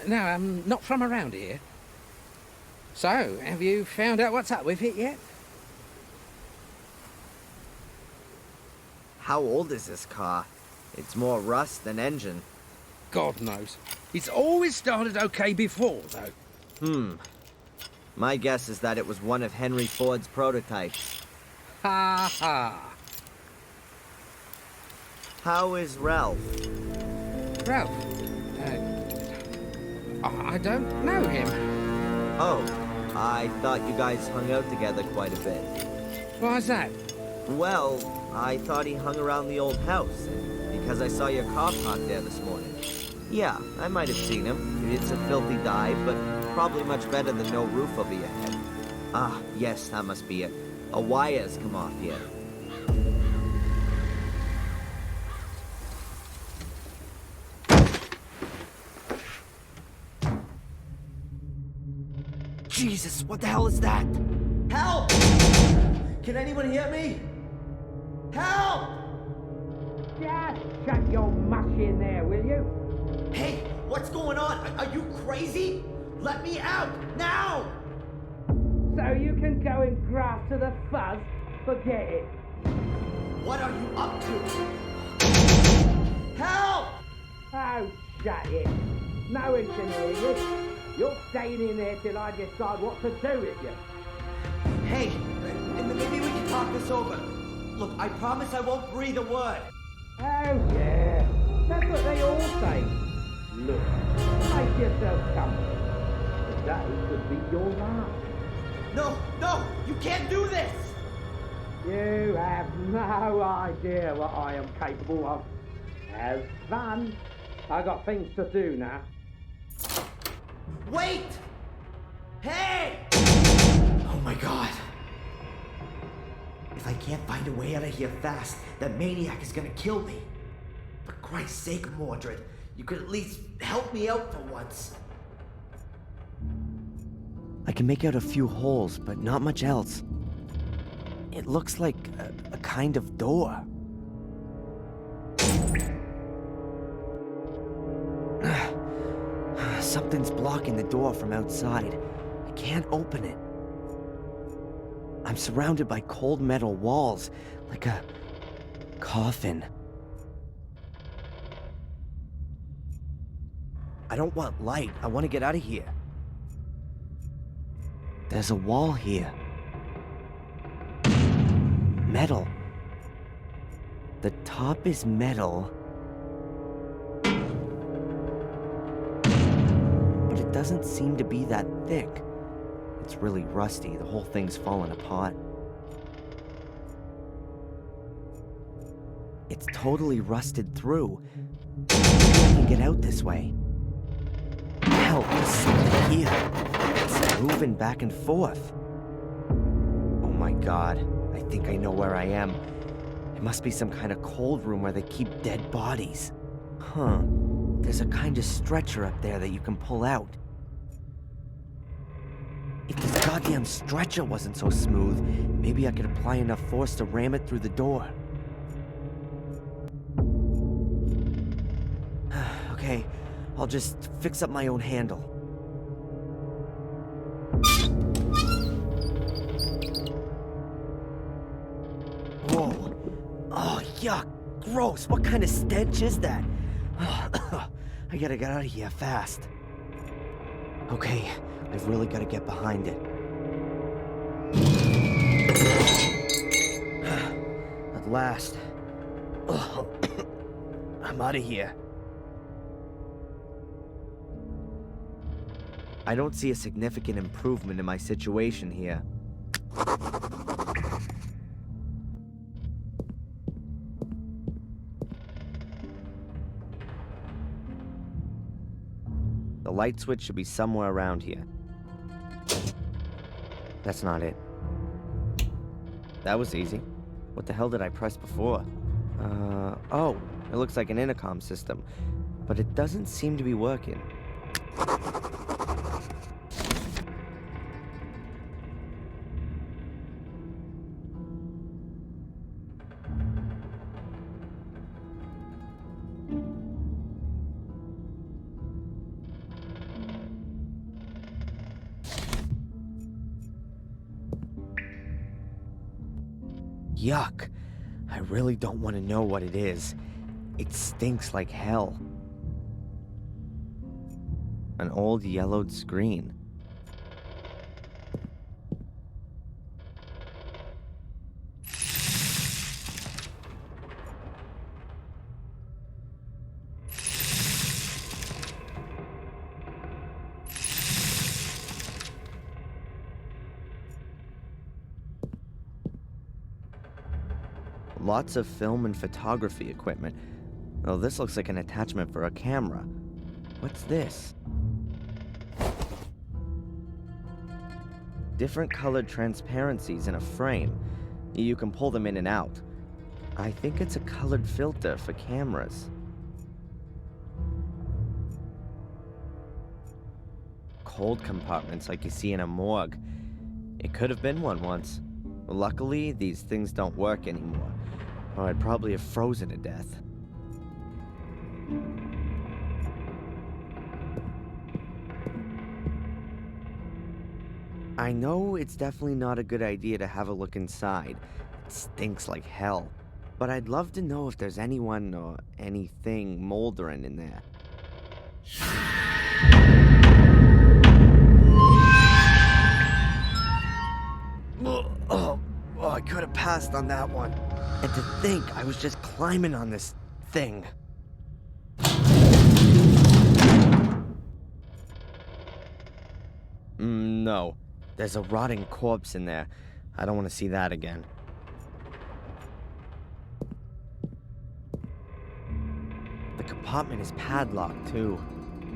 I'm not from around here. So, have you found out what's up with it yet? How old is this car? It's more rust than engine. God knows. It's always started okay before, though. My guess is that it was one of Henry Ford's prototypes. Ha ha. How is Ralph? Ralph? I don't know him. Oh, I thought you guys hung out together quite a bit. Why's that? Well, I thought he hung around the old house, because I saw your car parked there this morning. Yeah, I might have seen him. It's a filthy dive, but probably much better than no roof over your head. Ah, yes, that must be it. A wire's come off here. Jesus, what the hell is that? Help! Can anyone hear me? Help! Just shut your mush in there, will you? Hey, what's going on? Are you crazy? Let me out, now! So you can go and graft to the fuzz? Forget it. What are you up to? Help! Oh, shut it. No one can hear you. You're staying in there till I decide what to do with you. Hey, maybe we can talk this over. Look, I promise I won't breathe a word. Oh, yeah. That's what they all say. Look, make yourself comfortable. Today could be your last. No, you can't do this! You have no idea what I am capable of. Have fun. I got things to do now. Wait! Hey! Oh my god. If I can't find a way out of here fast, that maniac is gonna kill me. For Christ's sake, Mordred, you could at least help me out for once. I can make out a few holes, but not much else. It looks like a kind of door. Something's blocking the door from outside. I can't open it. I'm surrounded by cold metal walls, like a coffin. I don't want light. I want to get out of here. There's a wall here. Metal. The top is metal. But it doesn't seem to be that thick. It's really rusty. The whole thing's fallen apart. It's totally rusted through. Maybe I can get out this way. Hell, there's something here. It's moving back and forth. Oh my god. I think I know where I am. It must be some kind of cold room where they keep dead bodies. Huh. There's a kind of stretcher up there that you can pull out. If this goddamn stretcher wasn't so smooth, maybe I could apply enough force to ram it through the door. Okay, I'll just fix up my own handle. Whoa. Oh, yuck. Gross. What kind of stench is that? I gotta get out of here fast. Okay, I've really gotta get behind it. At last. I'm out of here. I don't see a significant improvement in my situation here. The light switch should be somewhere around here. That's not it. That was easy. What the hell did I press before? Oh, it looks like an intercom system, but it doesn't seem to be working. Yuck. I really don't want to know what it is. It stinks like hell. An old yellowed screen. Lots of film and photography equipment. Oh, this looks like an attachment for a camera. What's this? Different colored transparencies in a frame. You can pull them in and out. I think it's a colored filter for cameras. Cold compartments like you see in a morgue. It could have been one once. Luckily, these things don't work anymore, or I'd probably have frozen to death. I know it's definitely not a good idea to have a look inside. It stinks like hell. But I'd love to know if there's anyone or anything moldering in there. Oh, I could have passed on that one. And to think I was just climbing on this thing. No. There's a rotting corpse in there. I don't want to see that again. The compartment is padlocked, too.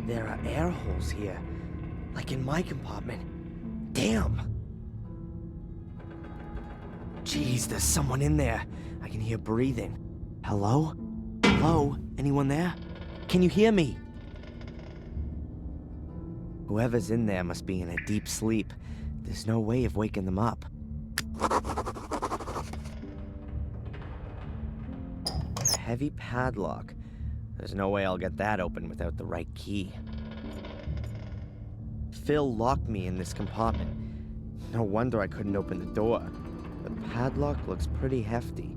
There are air holes here, like in my compartment. Damn! Jeez, there's someone in there. I can hear breathing. Hello? Hello? Anyone there? Can you hear me? Whoever's in there must be in a deep sleep. There's no way of waking them up. A heavy padlock. There's no way I'll get that open without the right key. Phil locked me in this compartment. No wonder I couldn't open the door. The padlock looks pretty hefty.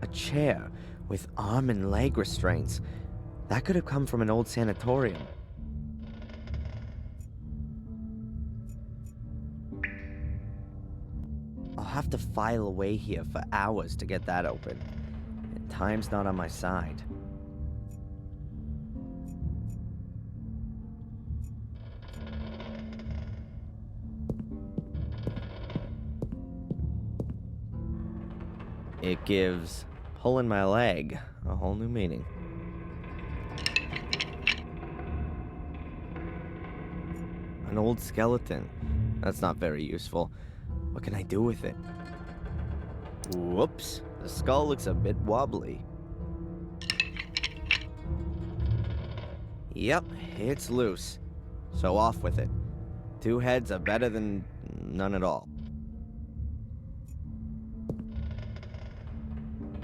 A chair with arm and leg restraints. That could have come from an old sanatorium. I'll have to file away here for hours to get that open. And time's not on my side. It gives pulling my leg a whole new meaning. An old skeleton. That's not very useful. What can I do with it? Whoops. The skull looks a bit wobbly. Yep, it's loose. So off with it. 2 heads are better than none at all.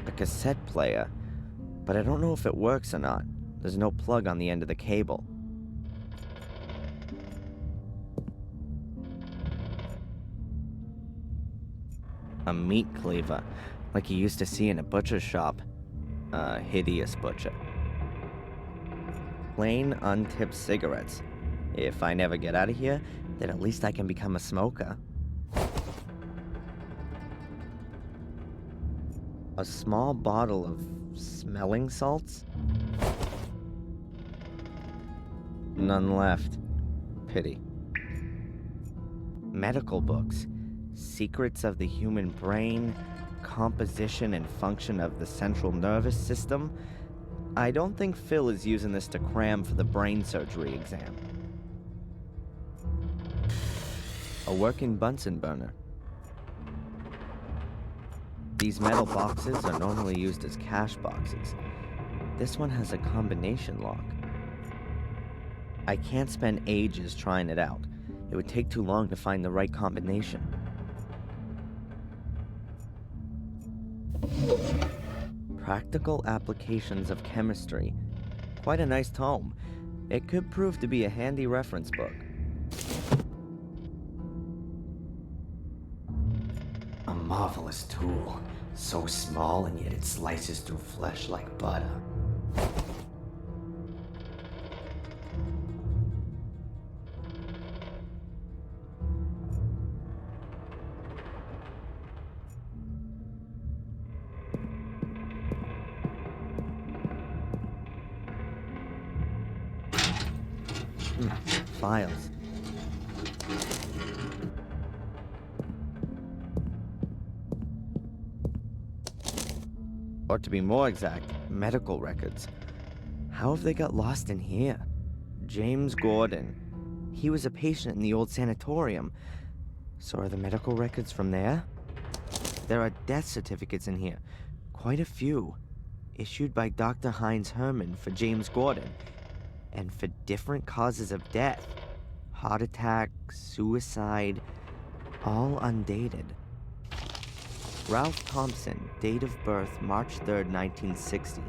A cassette player, but I don't know if it works or not. There's no plug on the end of the cable. A meat cleaver, like you used to see in a butcher's shop. A hideous butcher. Plain, untipped cigarettes. If I never get out of here, then at least I can become a smoker. A small bottle of smelling salts? None left. Pity. Medical books. Secrets of the human brain, composition and function of the central nervous system. I don't think Phil is using this to cram for the brain surgery exam. A working Bunsen burner. These metal boxes are normally used as cash boxes. This one has a combination lock. I can't spend ages trying it out. It would take too long to find the right combination. Practical Applications of Chemistry. Quite a nice tome. It could prove to be a handy reference book. marvelous tool. So small, and yet it slices through flesh like butter. Files. Or to be more exact, medical records. How have they got lost in here? James Gordon. He was a patient in the old sanatorium. So are the medical records from there? There are death certificates in here. Quite a few. Issued by Dr. Heinz Herman for James Gordon. And for different causes of death. Heart attack, suicide, all undated. Ralph Thompson, date of birth March 3rd, 1960.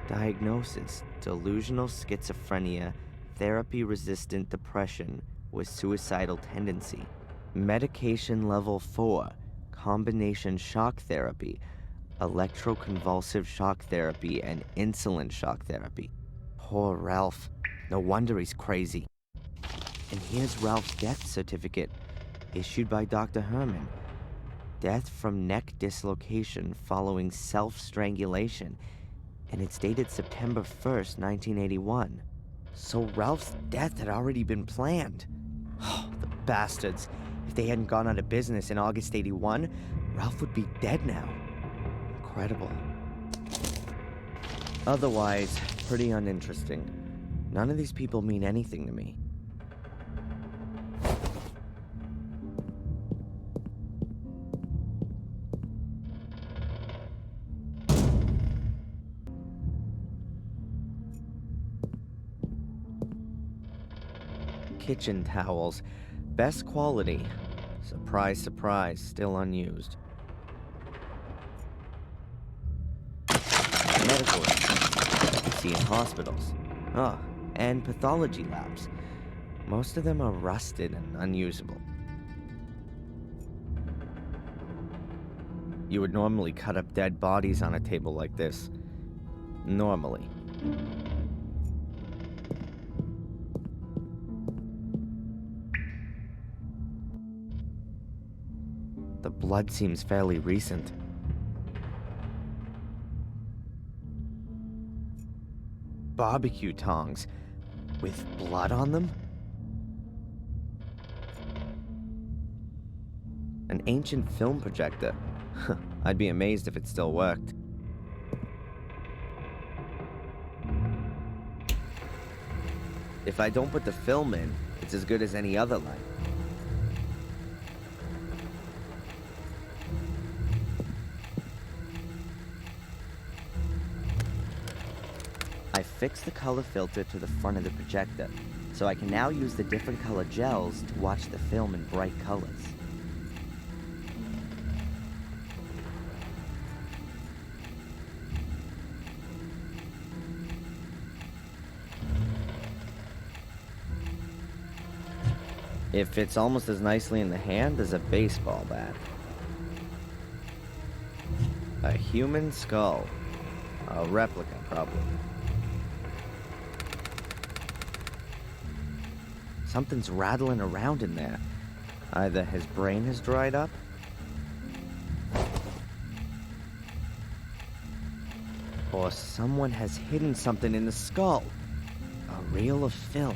Diagnosis, delusional schizophrenia, therapy-resistant depression with suicidal tendency. Medication level 4, combination shock therapy, electroconvulsive shock therapy, and insulin shock therapy. Poor Ralph. No wonder he's crazy. And here's Ralph's death certificate, issued by Dr. Herman. Death from neck dislocation following self-strangulation, and it's dated September 1st, 1981. So Ralph's death had already been planned. Oh, the bastards. If they hadn't gone out of business in August 81, Ralph would be dead now. Incredible. Otherwise, pretty uninteresting. None of these people mean anything to me. Kitchen towels. Best quality. Surprise, surprise, still unused. Medical records. You see in hospitals. And pathology labs. Most of them are rusted and unusable. You would normally cut up dead bodies on a table like this. Normally. The blood seems fairly recent. Barbecue tongs with blood on them? An ancient film projector. I'd be amazed if it still worked. If I don't put the film in, it's as good as any other light. I fixed the color filter to the front of the projector, so I can now use the different color gels to watch the film in bright colors. It fits almost as nicely in the hand as a baseball bat. A human skull. A replica, probably. Something's rattling around in there. Either his brain has dried up, or someone has hidden something in the skull. A reel of film.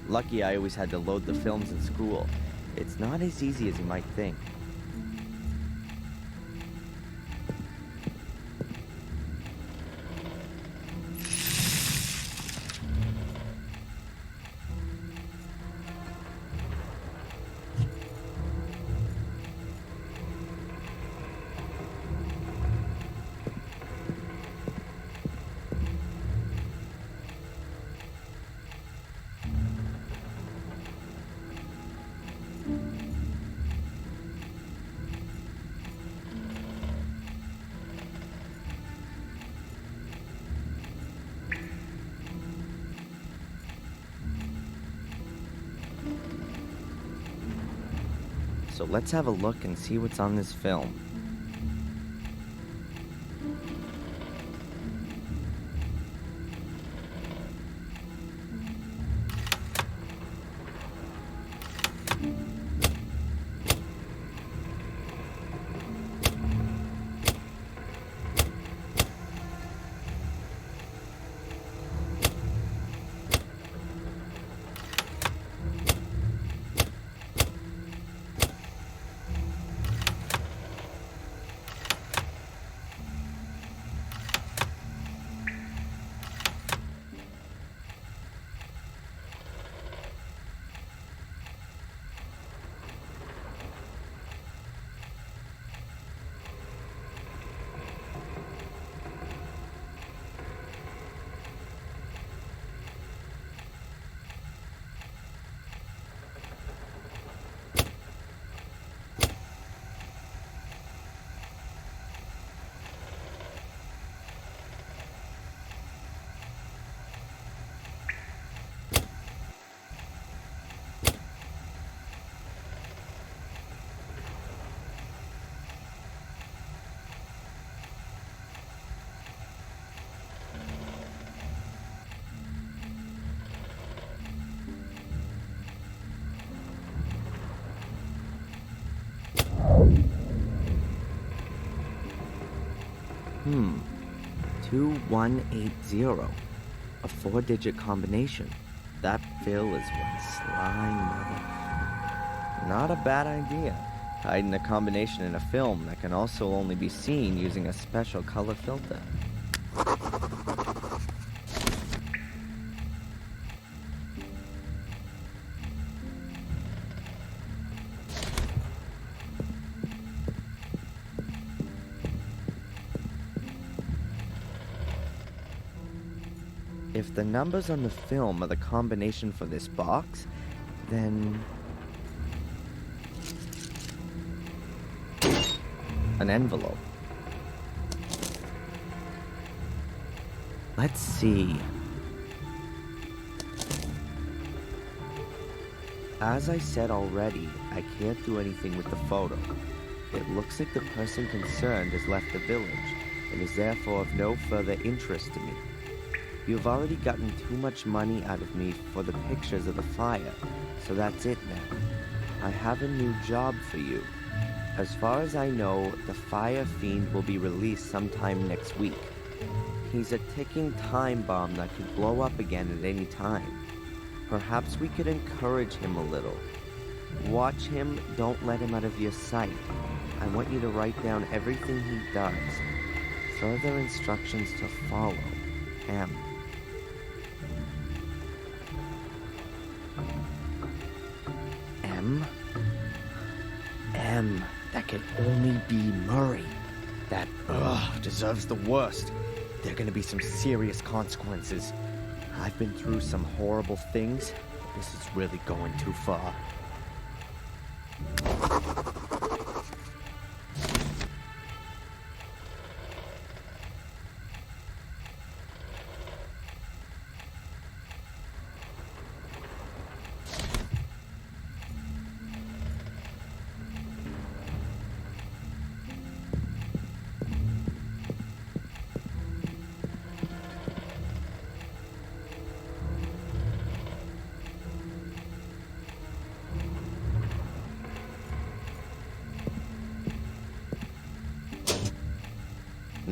Lucky I always had to load the films in school. It's not as easy as you might think. so let's have a look and see what's on this film. Hmm. 2180. A 4-digit combination. That Phil is one sly mother. Not a bad idea. Hiding a combination in a film that can also only be seen using a special color filter. If the numbers on the film are the combination for this box, then... an envelope. Let's see. As I said already, I can't do anything with the photo. It looks like the person concerned has left the village and is therefore of no further interest to me. You've already gotten too much money out of me for the pictures of the fire, so that's it now. I have a new job for you. As far as I know, the fire fiend will be released sometime next week. He's a ticking time bomb that could blow up again at any time. Perhaps we could encourage him a little. Watch him, don't let him out of your sight. I want you to write down everything he does. Further instructions to follow. M. That can only be Murray. That, deserves the worst. There are gonna be some serious consequences. I've been through some horrible things. This is really going too far.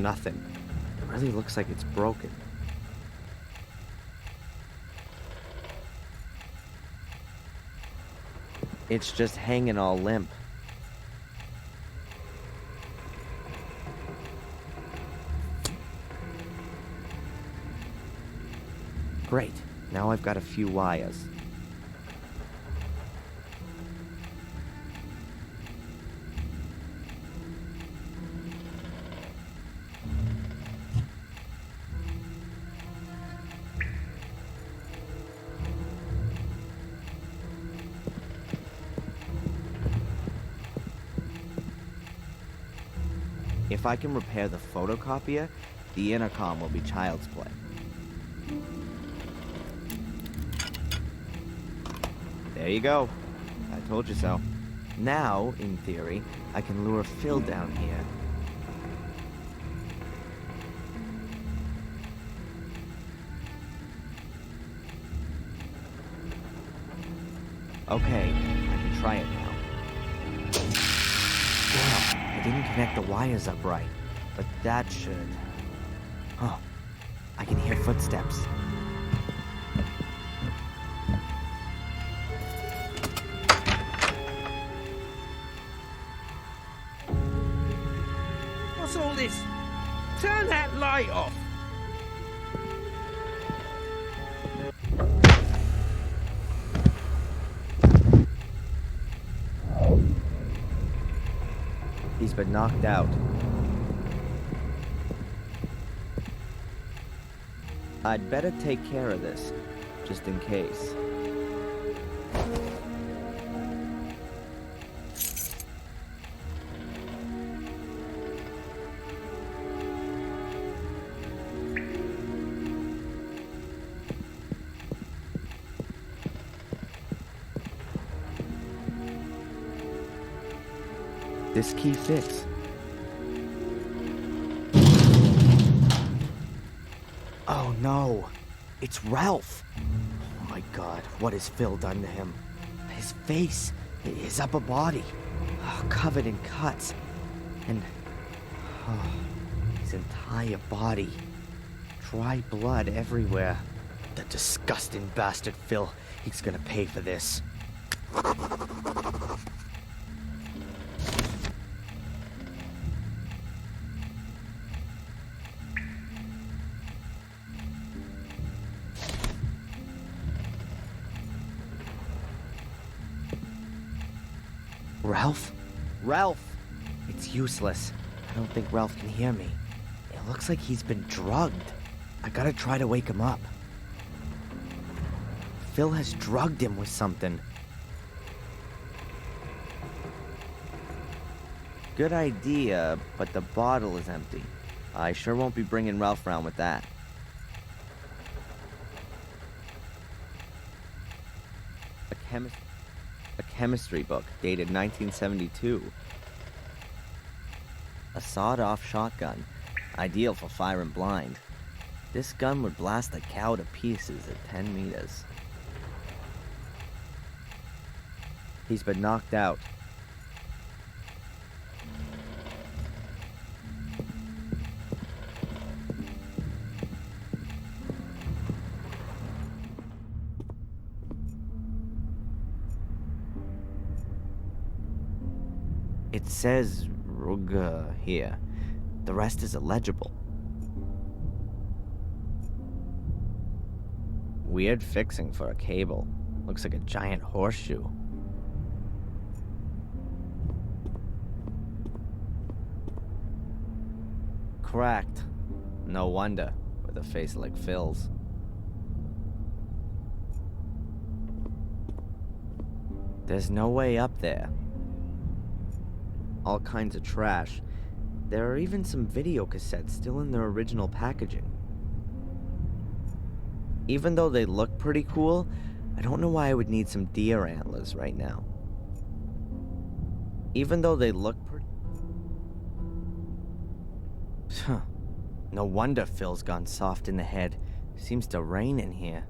Nothing. It really looks like it's broken. It's just hanging all limp. Great. Now I've got a few wires. If I can repair the photocopier, the intercom will be child's play. There you go. I told you so. Now, in theory, I can lure Phil down here. Okay, I can try it now. Damn, I didn't connect the wires up right, but that should... Huh, I can hear footsteps. What's all this? Turn that light off! He's been knocked out. I'd better take care of this, just in case. This key fits. Oh no, it's Ralph. Oh my God, what has Phil done to him? His face, his upper body, covered in cuts, and his entire body. Dry blood everywhere. The disgusting bastard Phil, he's gonna pay for this. Ralph? Ralph! It's useless. I don't think Ralph can hear me. It looks like he's been drugged. I gotta try to wake him up. Phil has drugged him with something. Good idea, but the bottle is empty. I sure won't be bringing Ralph around with that. A chemistry book, dated 1972. A sawed-off shotgun, ideal for firing blind. This gun would blast a cow to pieces at 10 meters. He's been knocked out. It says 𝘾𝙗𝙗 here. The rest is illegible. Weird fixing for a cable. Looks like a giant horseshoe. Cracked. No wonder, with a face like Phil's. There's no way up there. All kinds of trash. There are even some video cassettes still in their original packaging. Even though they look pretty cool, I don't know why I would need some deer antlers right now. Even though they look pretty... No wonder Phil's gone soft in the head. Seems to rain in here.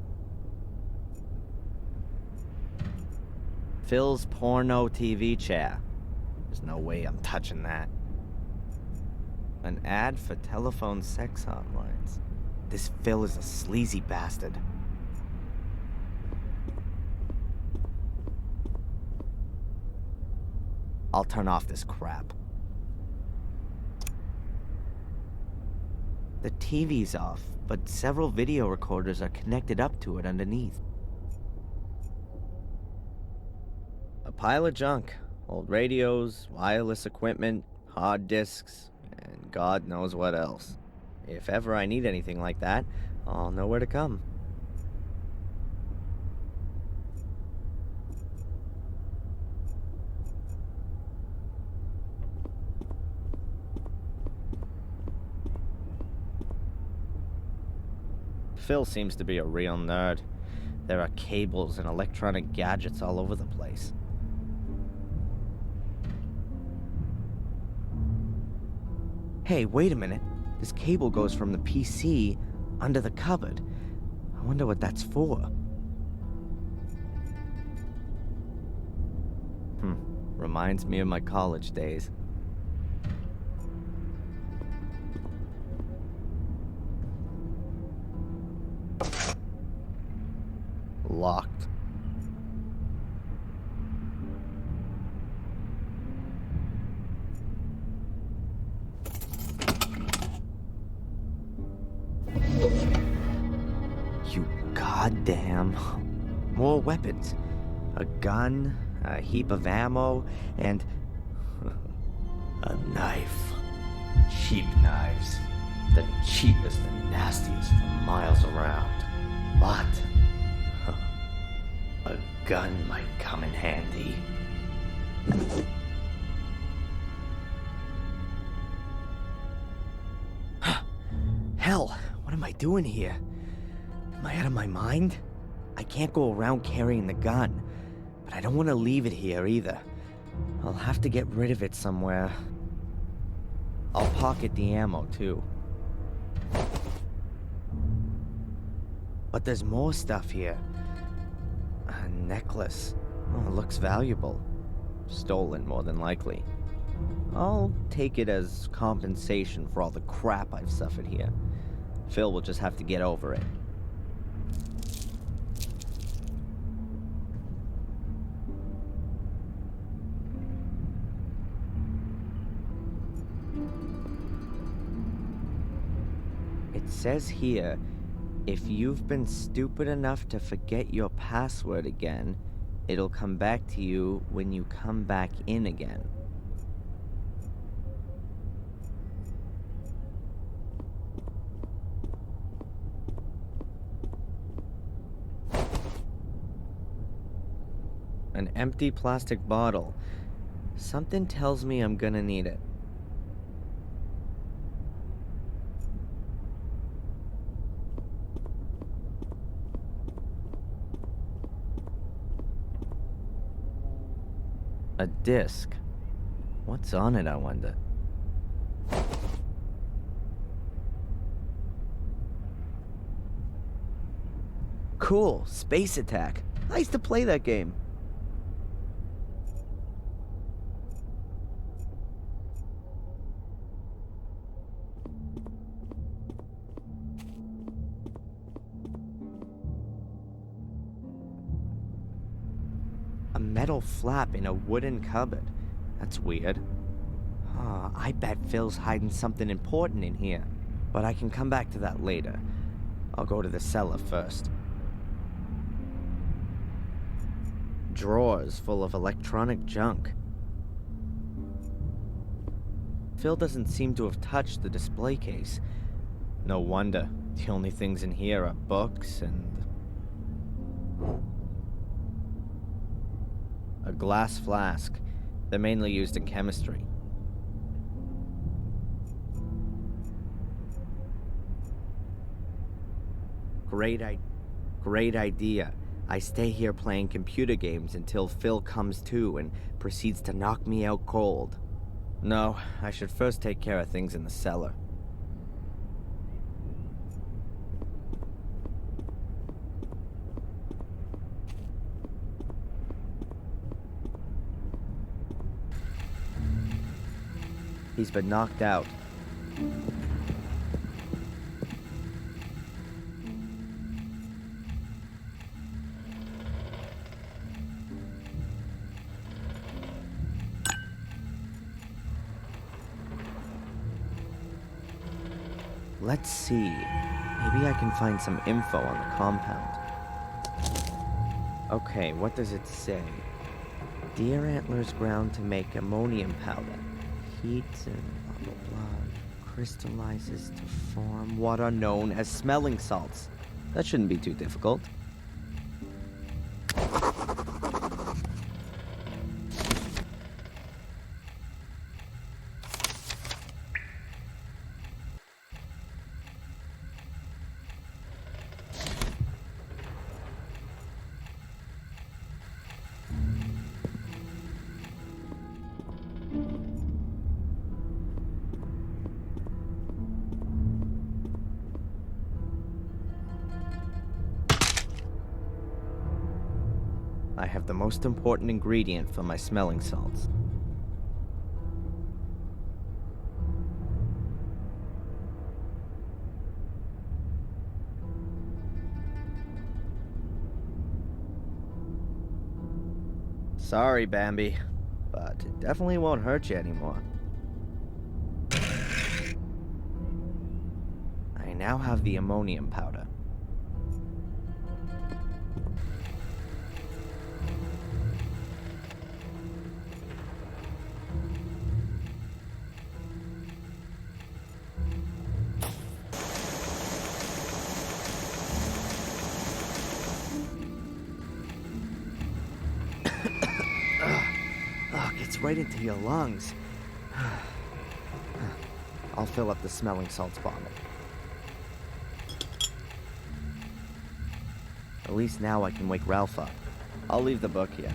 Phil's porno TV chair. There's no way I'm touching that. An ad for telephone sex hotlines. This Phil is a sleazy bastard. I'll turn off this crap. The TV's off, but several video recorders are connected up to it underneath. A pile of junk. Old radios, wireless equipment, hard disks, and God knows what else. If ever I need anything like that, I'll know where to come. Phil seems to be a real nerd. There are cables and electronic gadgets all over the place. Hey, wait a minute. This cable goes from the PC under the cupboard. I wonder what that's for. Reminds me of my college days. Locked. You goddamn. More weapons. A gun, a heap of ammo, and a knife. Cheap knives. The cheapest and nastiest for miles around. But a gun might come in handy. Hell, what am I doing here? Am I out of my mind? I can't go around carrying the gun, but I don't want to leave it here either. I'll have to get rid of it somewhere. I'll pocket the ammo too. But there's more stuff here. A necklace. Oh, it looks valuable. Stolen, more than likely. I'll take it as compensation for all the crap I've suffered here. Phil will just have to get over it. It says here, if you've been stupid enough to forget your password again, it'll come back to you when you come back in again. An empty plastic bottle. Something tells me I'm gonna need it. A disc. What's on it, I wonder? Cool, Space Attack. I used to play that game. A metal flap in a wooden cupboard. That's weird. I bet Phil's hiding something important in here. But I can come back to that later. I'll go to the cellar first. Drawers full of electronic junk. Phil doesn't seem to have touched the display case. No wonder. The only things in here are books and... a glass flask. They're mainly used in chemistry. Great idea. I stay here playing computer games until Phil comes to and proceeds to knock me out cold. No, I should first take care of things in the cellar. He's been knocked out. Let's see. Maybe I can find some info on the compound. Okay, what does it say? Deer antlers ground to make ammonium powder. Heat and blah blah blah crystallizes to form what are known as smelling salts. That shouldn't be too difficult. I have the most important ingredient for my smelling salts. Sorry, Bambi, but it definitely won't hurt you anymore. I now have the ammonium powder. Gets right into your lungs. I'll fill up the smelling salts bottle. At least now I can wake Ralph up. I'll leave the book here.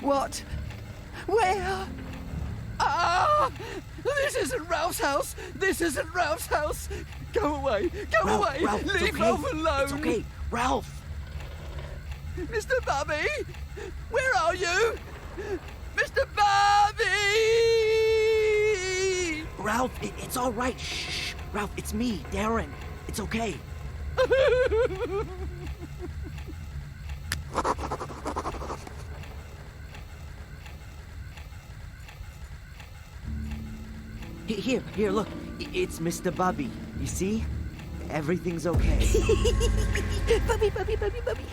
What? Where? Ah! This isn't Ralph's house! This isn't Ralph's house! Go away! Go away! Ralph, Leave Ralph alone! It's okay, Ralph! Mr. Bobby! Where are you? Mr. Bobby! Ralph, it's all right. Shh! Ralph, it's me, Darren. It's okay. Here, look. It's Mr. Bubby. You see? Everything's okay. Bubby.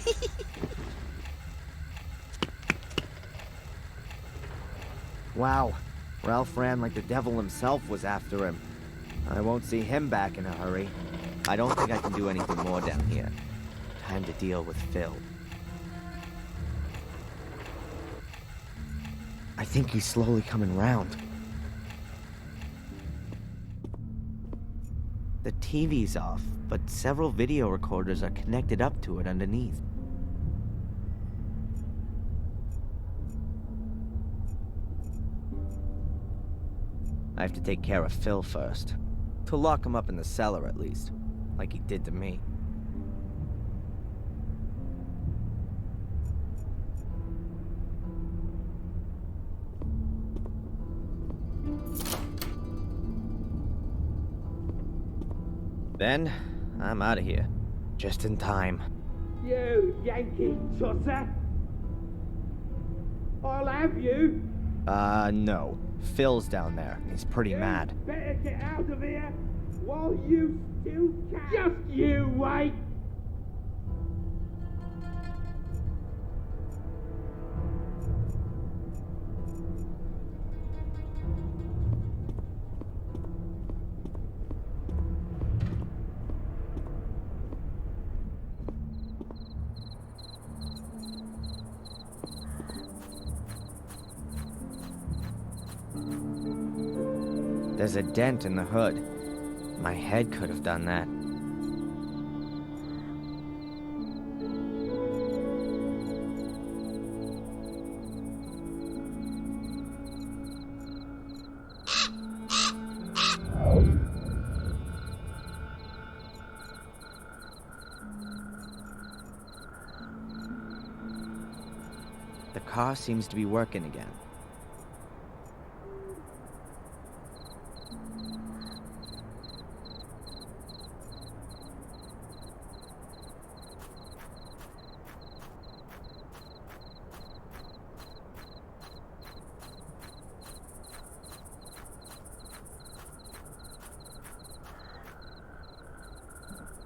Wow. Ralph ran like the devil himself was after him. I won't see him back in a hurry. I don't think I can do anything more down here. Time to deal with Phil. I think he's slowly coming round. The TV's off, but several video recorders are connected up to it underneath. I have to take care of Phil first. To lock him up in the cellar, at least. Like he did to me. Then, I'm out of here. Just in time. You Yankee tosser! I'll have you! No. Phil's down there. He's pretty mad. Better get out of here while you still can. Just you wait! There's a dent in the hood. My head could have done that. The car seems to be working again.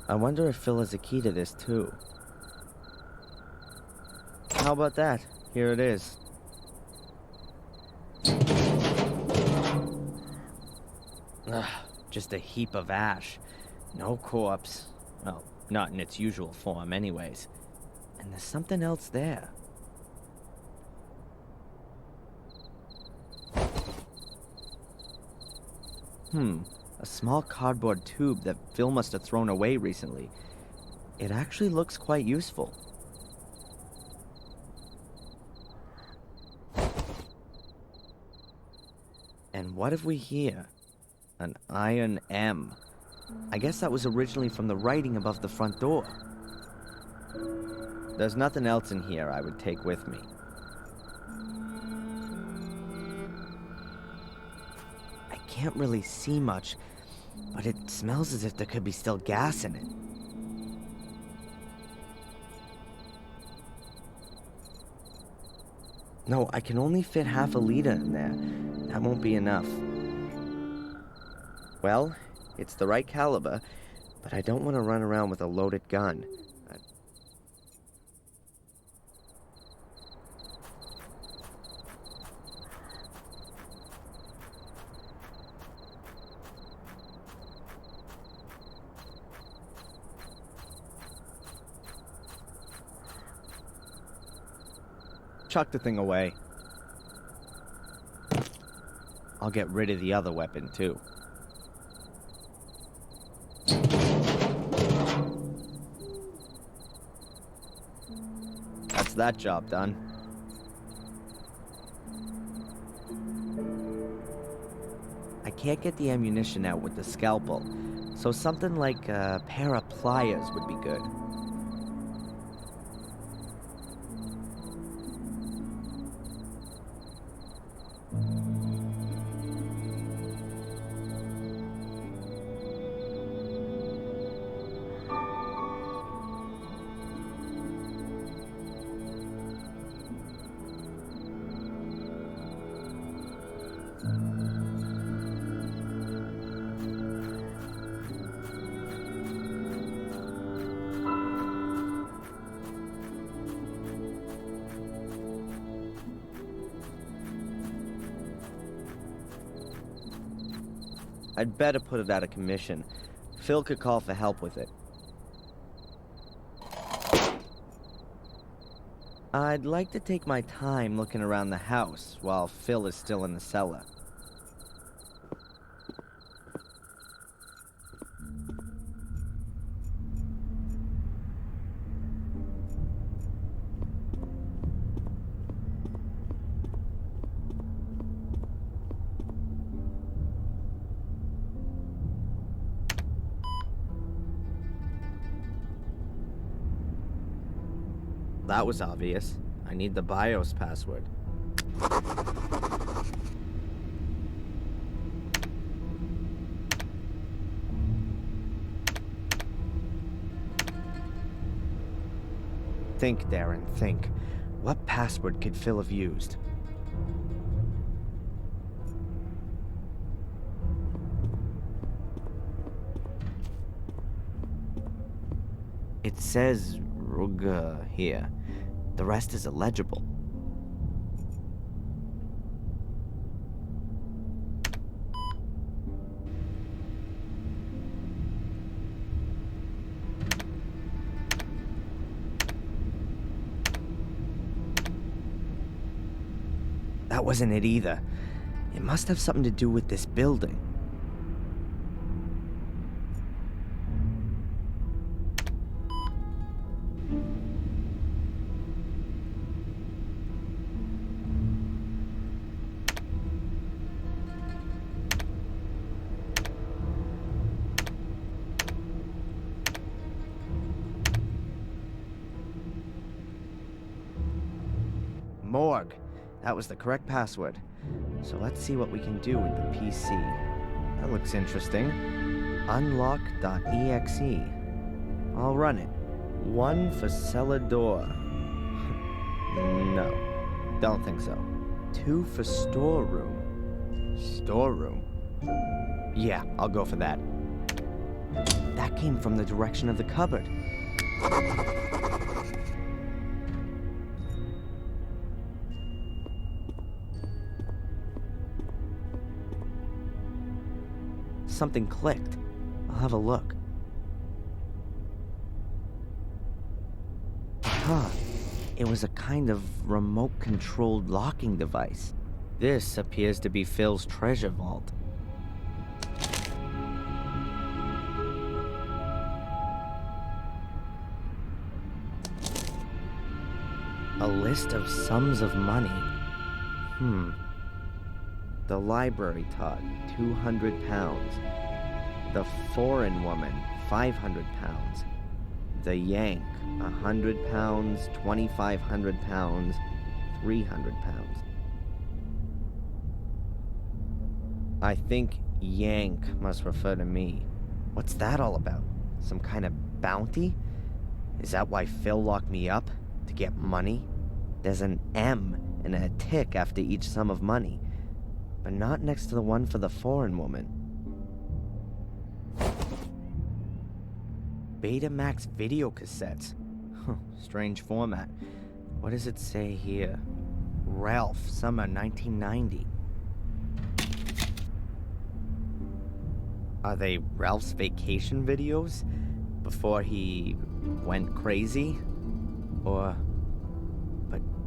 I wonder if Phil has a key to this, too. How about that? Here it is. Ugh, just a heap of ash. No corpse. Well, not in its usual form anyways. And there's something else there. A small cardboard tube that Phil must have thrown away recently. It actually looks quite useful. what have we here? An iron M. I guess that was originally from the writing above the front door. There's nothing else in here I would take with me. I can't really see much, but it smells as if there could be still gas in it. No, I can only fit half a liter in there. That won't be enough. Well, it's the right caliber, but I don't want to run around with a loaded gun. Chuck the thing away. I'll get rid of the other weapon, too. That's that job done. I can't get the ammunition out with the scalpel, so something like a pair of pliers would be good. I'd better put it out of commission. Phil could call for help with it. I'd like to take my time looking around the house while Phil is still in the cellar. That was obvious. I need the BIOS password. Think, Darren, think. What password could Phil have used? It says 𝘞𝙗 here. The rest is illegible. That wasn't it either. It must have something to do with this building. Morgue. That was the correct password. So let's see what we can do with the PC. That looks interesting. Unlock.exe. I'll run it. 1 for cellar door. No, don't think so. 2 for storeroom. Storeroom? Yeah, I'll go for that. That came from the direction of the cupboard. Something clicked. I'll have a look. Huh. It was a kind of remote-controlled locking device. This appears to be Phil's treasure vault. A list of sums of money. The library taught, 200 pounds. The foreign woman, 500 pounds. The Yank, 100 pounds, 2,500 pounds, 300 pounds. I think Yank must refer to me. What's that all about? Some kind of bounty? Is that why Phil locked me up? To get money? There's an M and a tick after each sum of money, but not next to the one for the foreign woman. Betamax video cassettes. Strange format. What does it say here? Ralph, summer 1990. Are they Ralph's vacation videos? Before he went crazy? But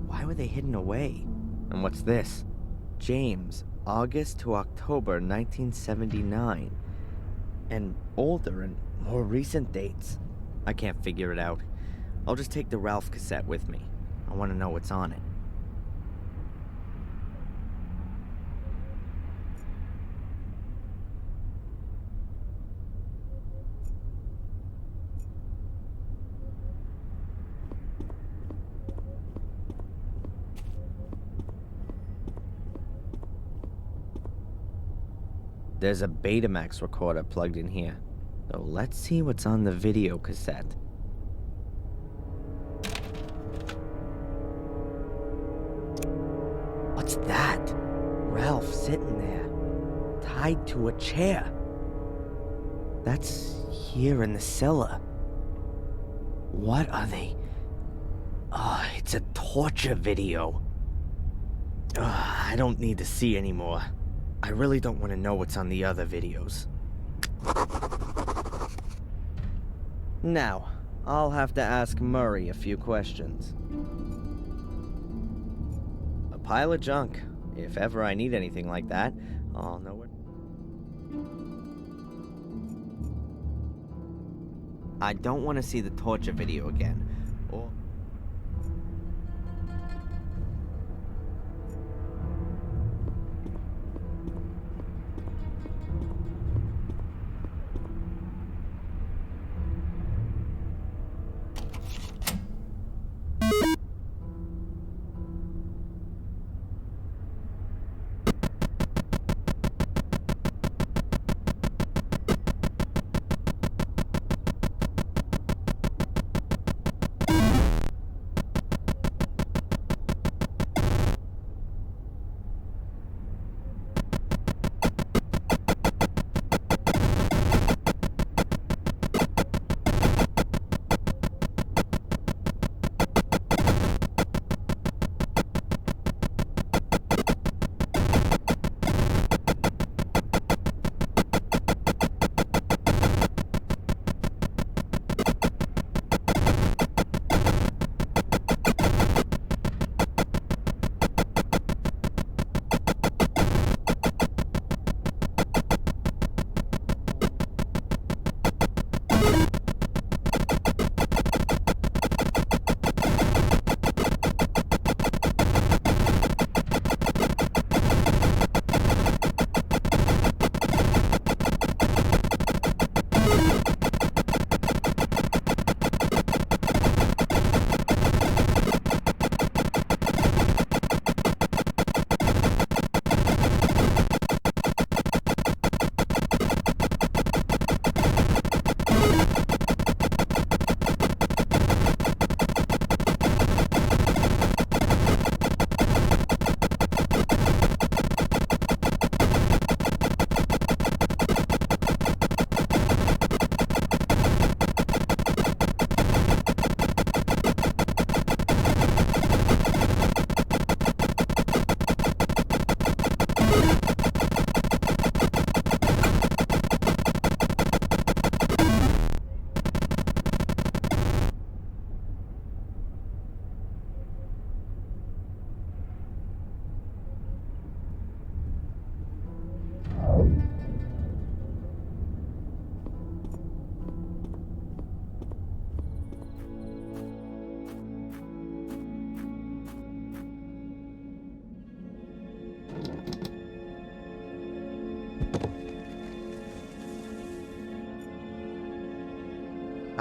why were they hidden away? And what's this? James, August to October 1979. And older and more recent dates. I can't figure it out. I'll just take the Ralph cassette with me. I want to know what's on it. There's a Betamax recorder plugged in here. So let's see what's on the video cassette. What's that? Ralph sitting there, tied to a chair. That's here in the cellar. What are they? It's a torture video. I don't need to see anymore. I really don't want to know what's on the other videos. Now, I'll have to ask Murray a few questions. A pile of junk. If ever I need anything like that, I'll know where. I don't want to see the torture video again. Or...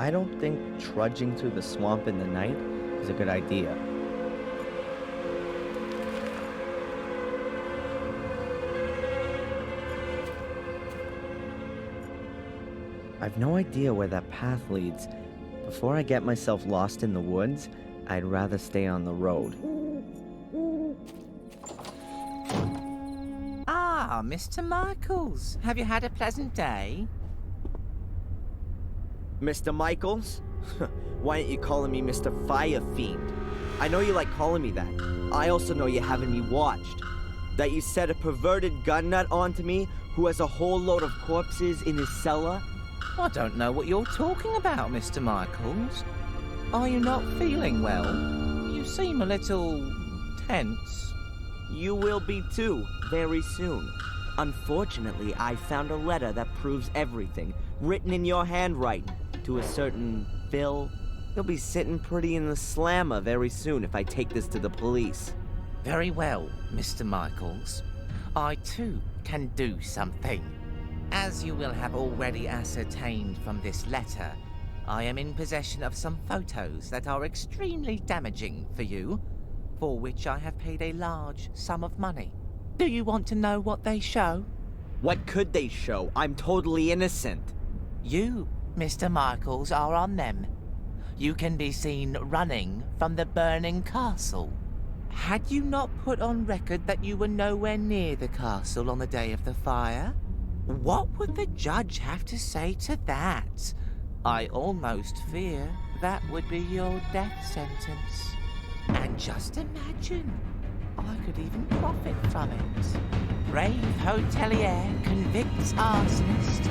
I don't think trudging through the swamp in the night is a good idea. I've no idea where that path leads. Before I get myself lost in the woods, I'd rather stay on the road. Ah, Mr. Michaels. Have you had a pleasant day? Mr. Michaels? Why aren't you calling me Mr. Fire Fiend? I know you like calling me that. I also know you're having me watched. That you set a perverted gun nut onto me who has a whole load of corpses in his cellar. I don't know what you're talking about, Mr. Michaels. Are you not feeling well? You seem a little tense. You will be too, very soon. Unfortunately, I found a letter that proves everything, written in your handwriting, to a certain Phil. He'll be sitting pretty in the slammer very soon if I take this to the police. Very well, Mr. Michaels. I too can do something. As you will have already ascertained from this letter, I am in possession of some photos that are extremely damaging for you, for which I have paid a large sum of money. Do you want to know what they show? What could they show? I'm totally innocent. You, Mr. Michaels, are on them. You can be seen running from the burning castle. Had you not put on record that you were nowhere near the castle on the day of the fire? What would the judge have to say to that? I almost fear that would be your death sentence. And just imagine, I could even profit from it. 𝘾𝙤𝙤𝙧𝙧 convicts arsonist.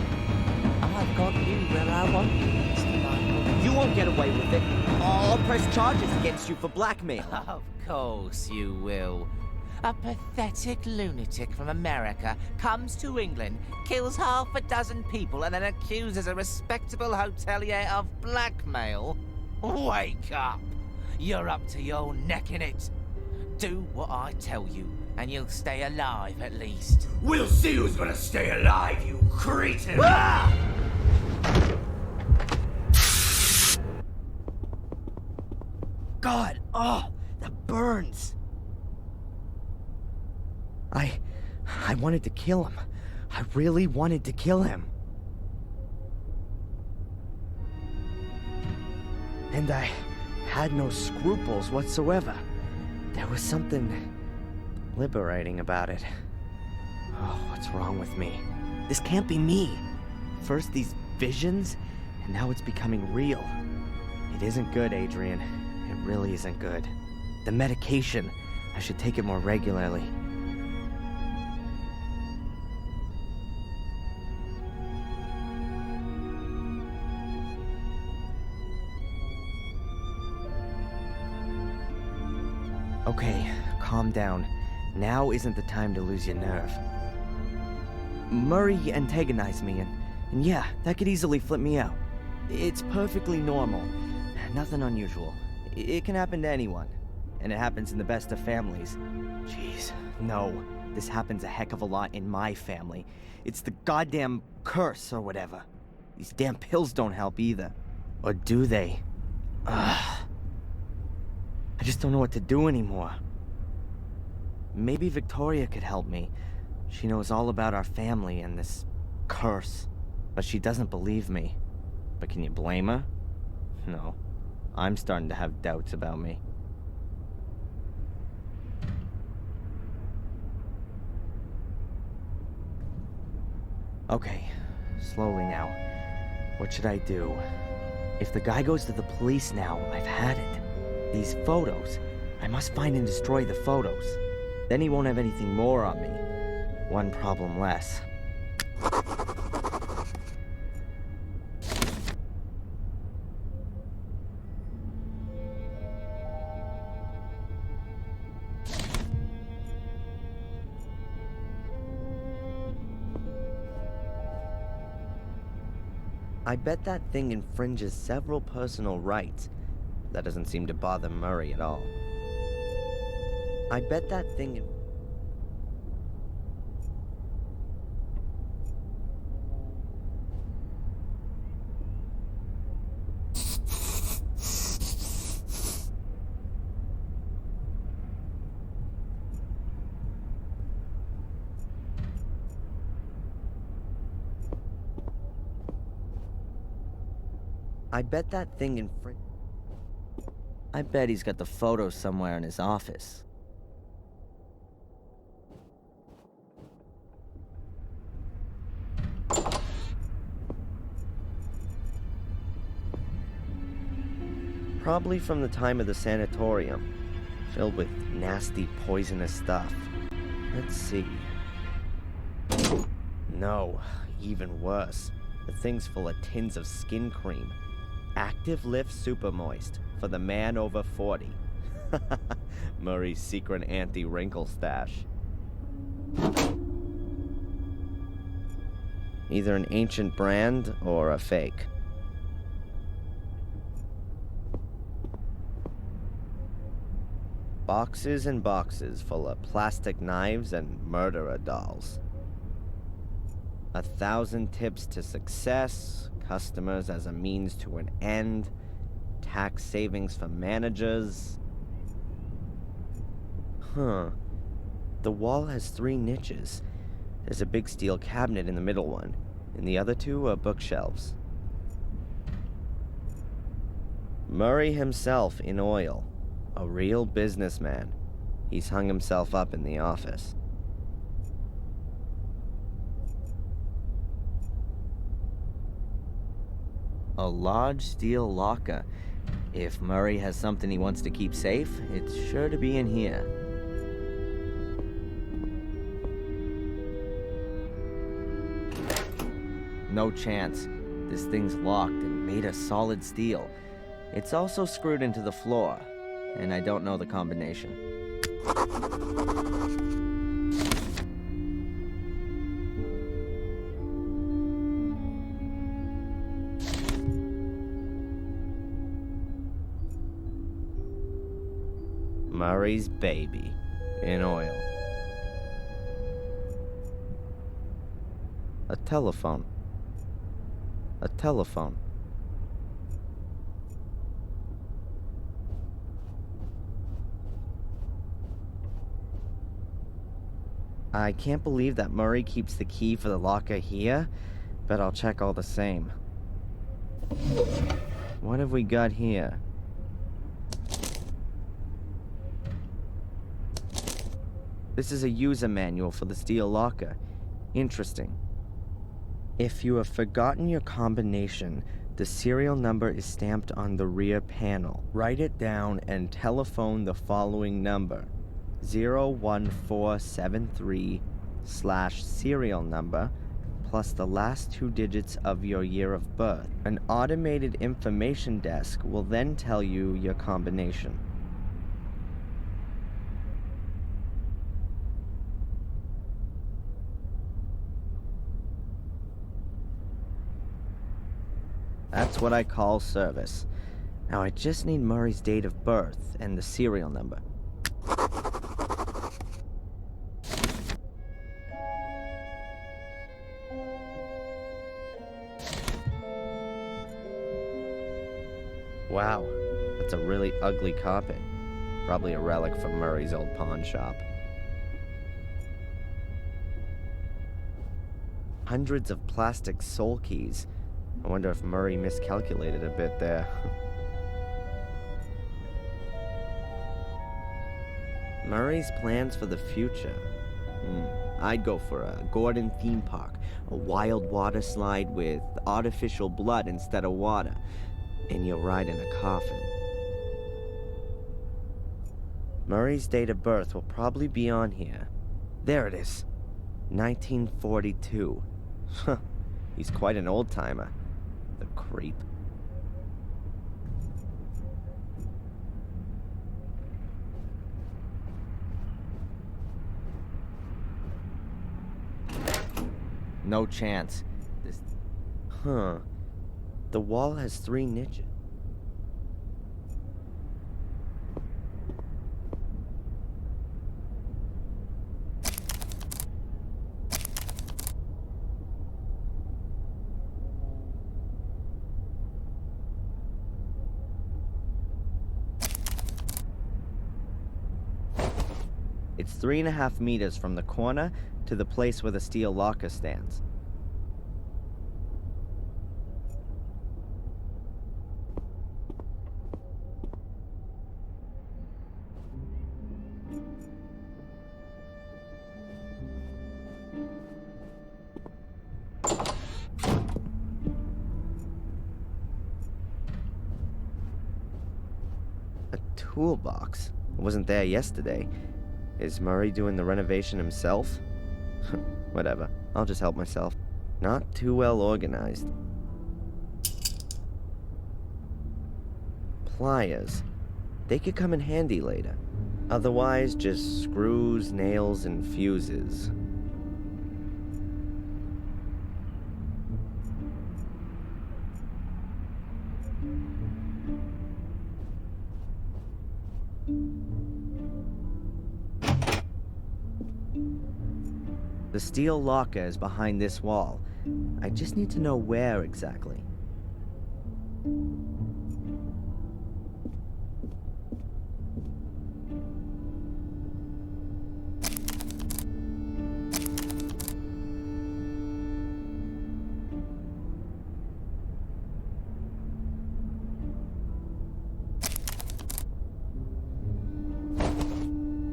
I've got you where I want you, Mr. Michael. You won't get away with it. I'll press charges against you for blackmail. Of course you will. A pathetic lunatic from America comes to England, kills half a dozen people, and then accuses a respectable hotelier of blackmail? Wake up! You're up to your neck in it. Do what I tell you, and you'll stay alive at least. We'll see who's gonna stay alive, you cretin! Ah! God, that burns. I wanted to kill him. I really wanted to kill him. And I had no scruples whatsoever. There was something liberating about it. Oh, what's wrong with me? This can't be me. First these visions, and now it's becoming real. It isn't good, Adrian. It really isn't good. The medication, I should take it more regularly. Okay, calm down. Now isn't the time to lose your nerve. Murray antagonized me, and yeah, that could easily flip me out. It's perfectly normal. Nothing unusual. It can happen to anyone. And it happens in the best of families. Jeez, no. This happens a heck of a lot in my family. It's the goddamn curse or whatever. These damn pills don't help either. Or do they? Ugh. I just don't know what to do anymore. Maybe Victoria could help me. She knows all about our family and this curse. But she doesn't believe me. But can you blame her? No. I'm starting to have doubts about me. Okay, slowly now. What should I do? If the guy goes to the police now, I've had it. These photos. I must find and destroy the photos. Then he won't have anything more on me. One problem less. I bet that thing infringes several personal rights. That doesn't seem to bother Murray at all. I bet that thing... I bet that thing in front... I bet he's got the photo somewhere in his office. Probably from the time of the sanatorium, filled with nasty, poisonous stuff. Let's see. No, even worse. The thing's full of tins of skin cream. Active Lift Super Moist for the man over 40. Murray's secret anti-wrinkle stash. Either an ancient brand or a fake. Boxes and boxes full of plastic knives and murderer dolls. 1,000 tips to success, customers as a means to an end, tax savings for managers. Huh. The wall has 3 niches. There's a big steel cabinet in the middle one, and the other 2 are bookshelves. Murray himself in oil. A real businessman. He's hung himself up in the office. A large steel locker. If Murray has something he wants to keep safe, it's sure to be in here. No chance. This thing's locked and made of solid steel. It's also screwed into the floor, and I don't know the combination. Murray's baby in oil. A telephone. A telephone. I can't believe that Murray keeps the key for the locker here, but I'll check all the same. What have we got here? This is a user manual for the steel locker. Interesting. If you have forgotten your combination, the serial number is stamped on the rear panel. Write it down and telephone the following number: 01473/serial number plus the last 2 digits of your year of birth. An automated information desk will then tell you your combination. That's what I call service. Now I just need Murray's date of birth and the serial number. Wow, that's a really ugly carpet. Probably a relic from Murray's old pawn shop. Hundreds of plastic soul keys. I wonder if Murray miscalculated a bit there. Murray's plans for the future. I'd go for a Gordon theme park, a wild water slide with artificial blood instead of water, and you'll ride in a coffin. Murray's date of birth will probably be on here. There it is. 1942. He's quite an old-timer. The creep. No chance. This... Huh. The wall has 3 niches. It's 3.5 meters from the corner to the place where the steel locker stands. A toolbox? It wasn't there yesterday. Is Murray doing the renovation himself? Whatever, I'll just help myself. Not too well organized. Pliers. They could come in handy later. Otherwise, just screws, nails, and fuses. The steel locker is behind this wall. I just need to know where exactly.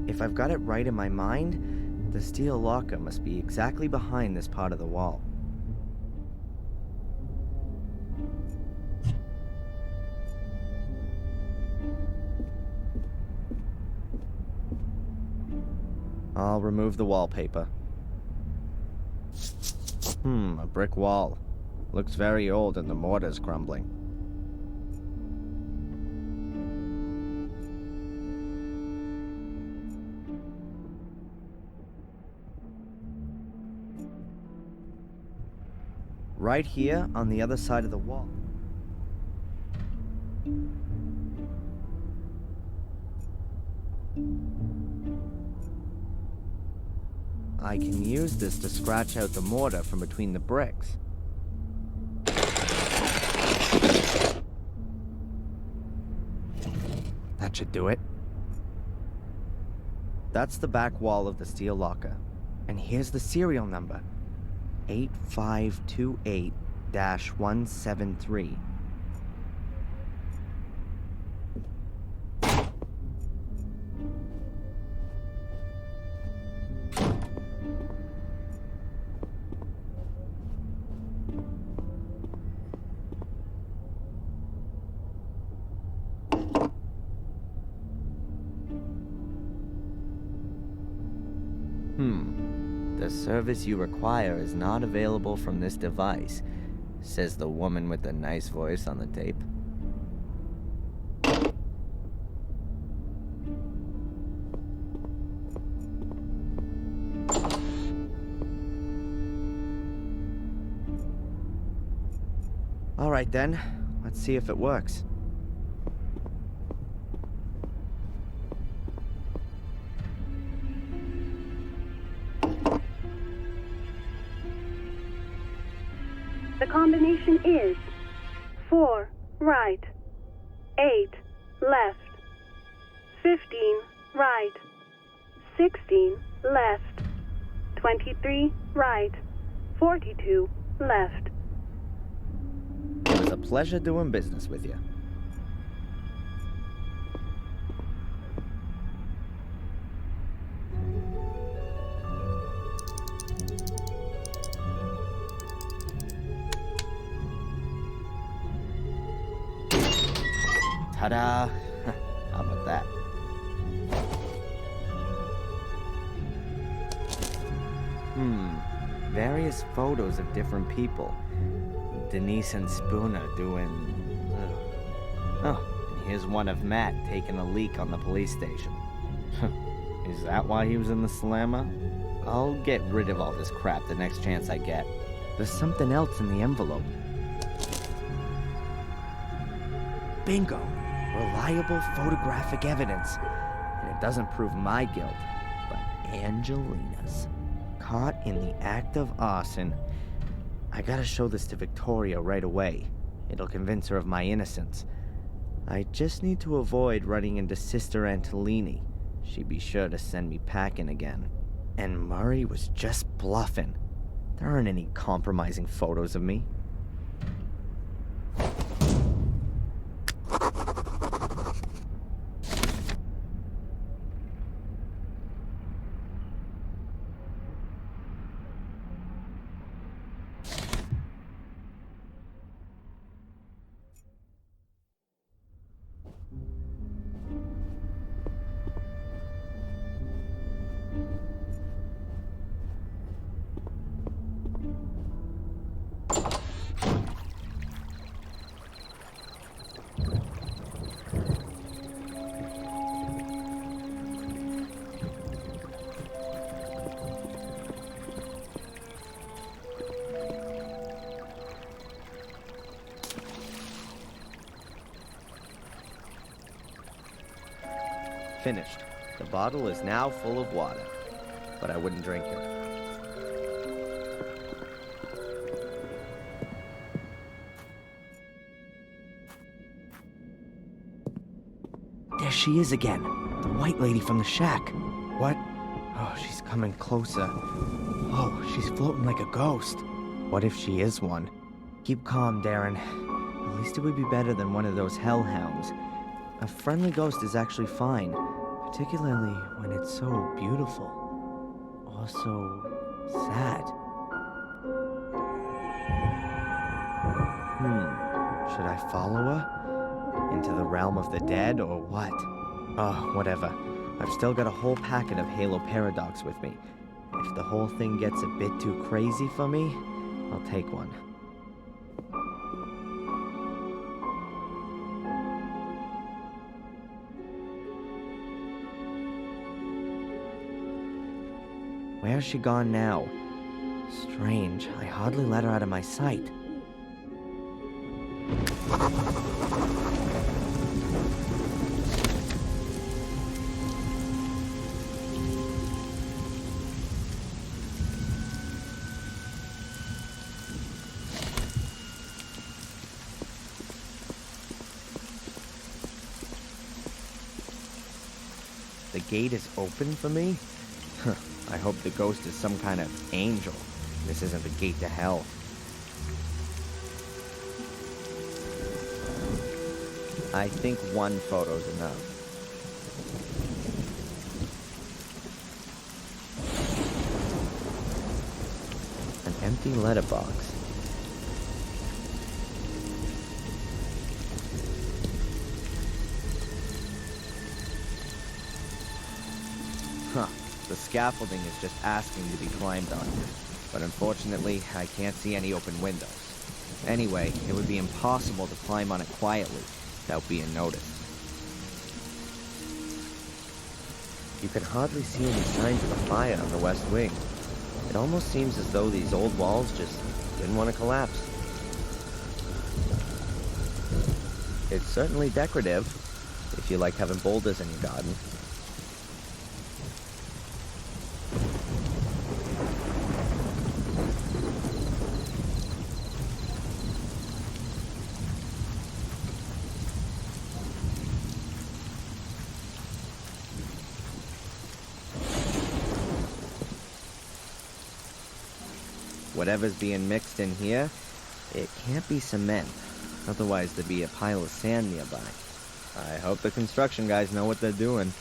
If I've got it right in my mind, the steel locker must be exactly behind this part of the wall. I'll remove the wallpaper. A brick wall. Looks very old and the mortar's crumbling. Right here on the other side of the wall. I can use this to scratch out the mortar from between the bricks. That should do it. That's the back wall of the steel locker. And here's the serial number. 8528-173. The service you require is not available from this device, says the woman with the nice voice on the tape. All right then, let's see if it works. The combination is 4 right, 8 left, 15 right, 16 left, 23 right, 42 left. It was a pleasure doing business with you. Ta-da! How about that? Various photos of different people. Denise and Spooner doing... Oh, and here's one of Matt taking a leak on the police station. Is that why he was in the slammer? I'll get rid of all this crap the next chance I get. There's something else in the envelope. Bingo! Reliable photographic evidence. And it doesn't prove my guilt, but Angelina's. Caught in the act of arson. I gotta show this to Victoria right away. It'll convince her of my innocence. I just need to avoid running into Sister Antolini. She'd be sure to send me packing again. And Murray was just bluffing. There aren't any compromising photos of me. Finished. The bottle is now full of water, but I wouldn't drink it. There she is again. The white lady from the shack. What? Oh, she's coming closer. Oh, she's floating like a ghost. What if she is one? Keep calm, Darren. At least it would be better than one of those hellhounds. A friendly ghost is actually fine, particularly when it's so beautiful. Also sad. Should I follow her? Into the realm of the dead, or what? Oh, whatever. I've still got a whole packet of Halo Paradox with me. If the whole thing gets a bit too crazy for me, I'll take one. Where's she gone now? Strange, I hardly let her out of my sight. The gate is open for me? I hope the ghost is some kind of angel. This isn't the gate to hell. I think one photo's enough. An empty letterbox. Huh. The scaffolding is just asking to be climbed on. But unfortunately, I can't see any open windows. Anyway, it would be impossible to climb on it quietly without being noticed. You can hardly see any signs of a fire on the west wing. It almost seems as though these old walls just didn't want to collapse. It's certainly decorative, if you like having boulders in your garden. Whatever's being mixed in here, it can't be cement. Otherwise there'd be a pile of sand nearby. I hope the construction guys know what they're doing.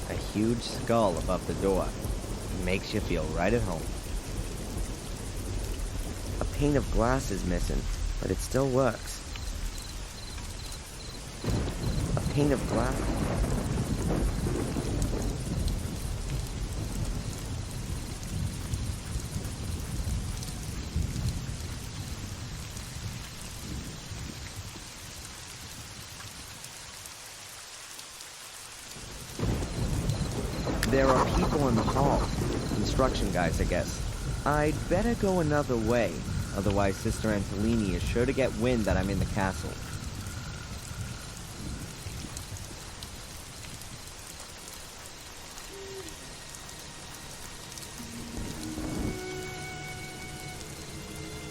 A huge skull above the door. Makes you feel right at home. A pane of glass is missing, but it still works. A pane of glass. There are people in the hall. Construction guys, I guess. I'd better go another way, otherwise Sister Antolini is sure to get wind that I'm in the castle.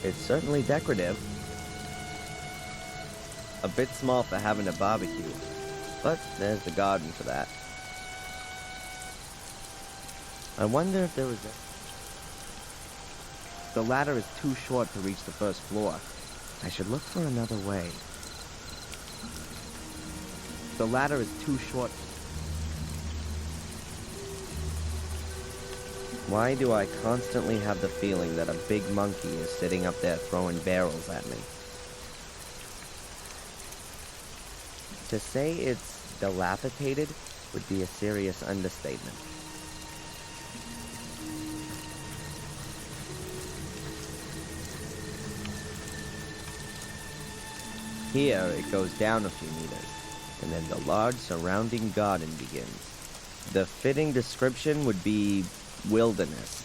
It's certainly decorative. A bit small for having a barbecue, but there's the garden for that. I wonder if there was a... The ladder is too short to reach the first floor. I should look for another way. The ladder is too short. Why do I constantly have the feeling that a big monkey is sitting up there throwing barrels at me? To say it's dilapidated would be a serious understatement. Here, it goes down a few meters, and then the large surrounding garden begins. The fitting description would be wilderness.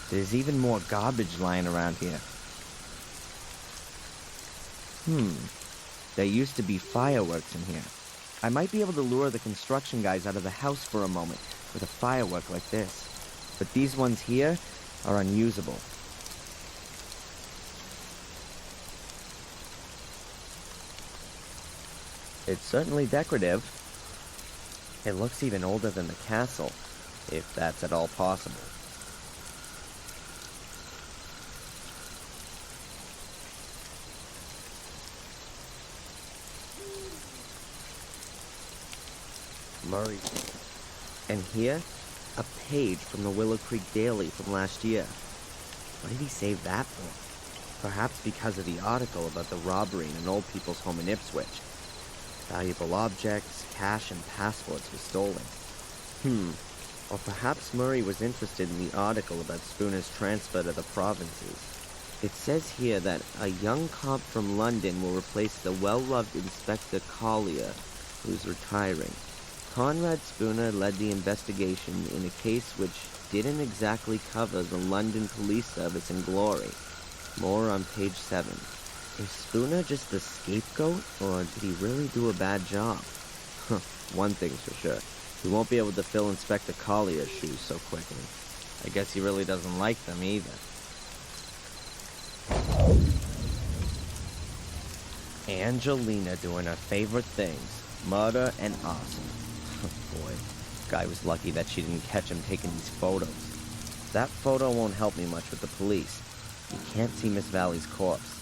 There's even more garbage lying around here. There used to be fireworks in here. I might be able to lure the construction guys out of the house for a moment with a firework like this. But these ones here are unusable. It's certainly decorative. It looks even older than the castle, if that's at all possible. Murray. And here, a page from the Willow Creek Daily from last year. What did he save that for? Perhaps because of the article about the robbery in an old people's home in Ipswich. Valuable objects, cash, and passports were stolen. Or perhaps Murray was interested in the article about Spooner's transfer to the provinces. It says here that a young cop from London will replace the well-loved Inspector Collier, who's retiring. Conrad Spooner led the investigation in a case which didn't exactly cover the London police service in glory. More on page 7. Is Spooner just the scapegoat, or did he really do a bad job? One thing's for sure. He won't be able to fill Inspector Collier's shoes so quickly. I guess he really doesn't like them either. Angelina doing her favorite things. Murder and arson. Boy, guy was lucky that she didn't catch him taking these photos. That photo won't help me much with the police. You can't see Miss Valley's corpse.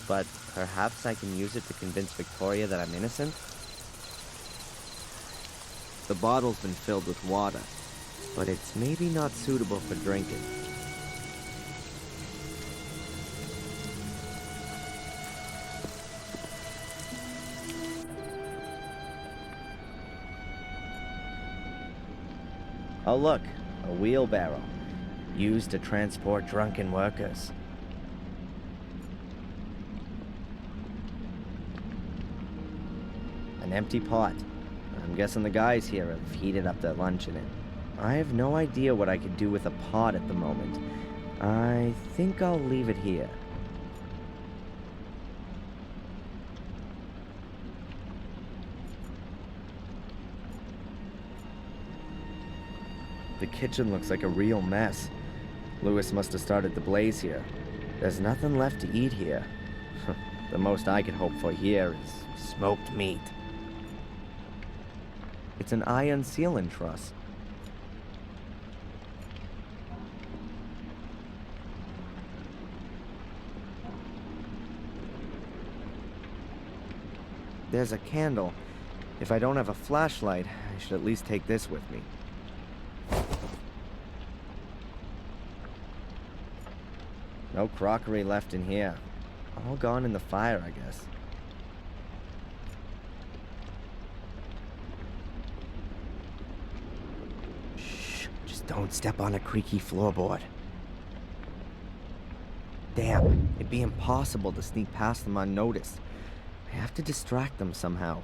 But perhaps I can use it to convince Victoria that I'm innocent? The bottle's been filled with water, but it's maybe not suitable for drinking. Oh look, a wheelbarrow, used to transport drunken workers. An empty pot. I'm guessing the guys here have heated up their lunch in it. I have no idea what I could do with a pot at the moment. I think I'll leave it here. The kitchen looks like a real mess. Lewis must have started the blaze here. There's nothing left to eat here. The most I could hope for here is smoked meat. It's an iron sealing truss. There's a candle. If I don't have a flashlight, I should at least take this with me. No crockery left in here. All gone in the fire, I guess. Shh, just don't step on a creaky floorboard. Damn, it'd be impossible to sneak past them unnoticed. I have to distract them somehow.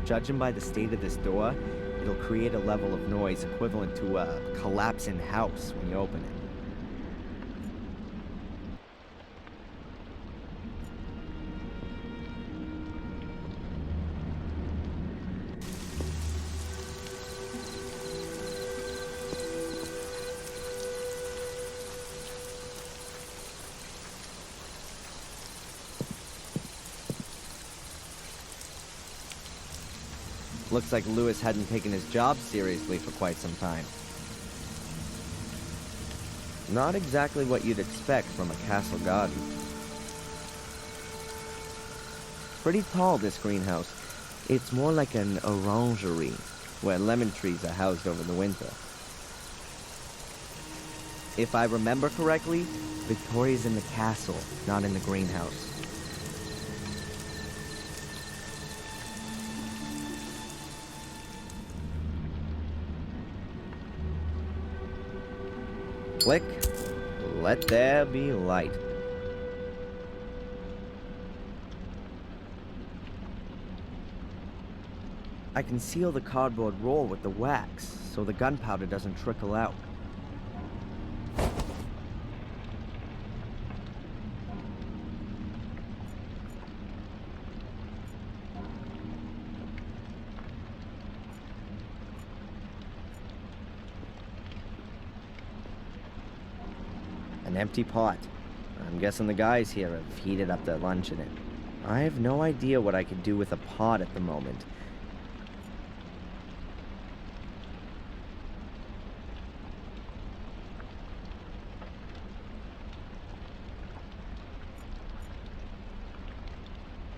Judging by the state of this door, it'll create a level of noise equivalent to a collapsing house when you open it. Looks like Lewis hadn't taken his job seriously for quite some time. Not exactly what you'd expect from a castle garden. Pretty tall, this greenhouse. It's more like an orangery, where lemon trees are housed over the winter. If I remember correctly, Victoria's in the castle, not in the greenhouse. Click. Let there be light. I can seal the cardboard roll with the wax, so the gunpowder doesn't trickle out. An empty pot. I'm guessing the guys here have heated up their lunch in it. I have no idea what I could do with a pot at the moment.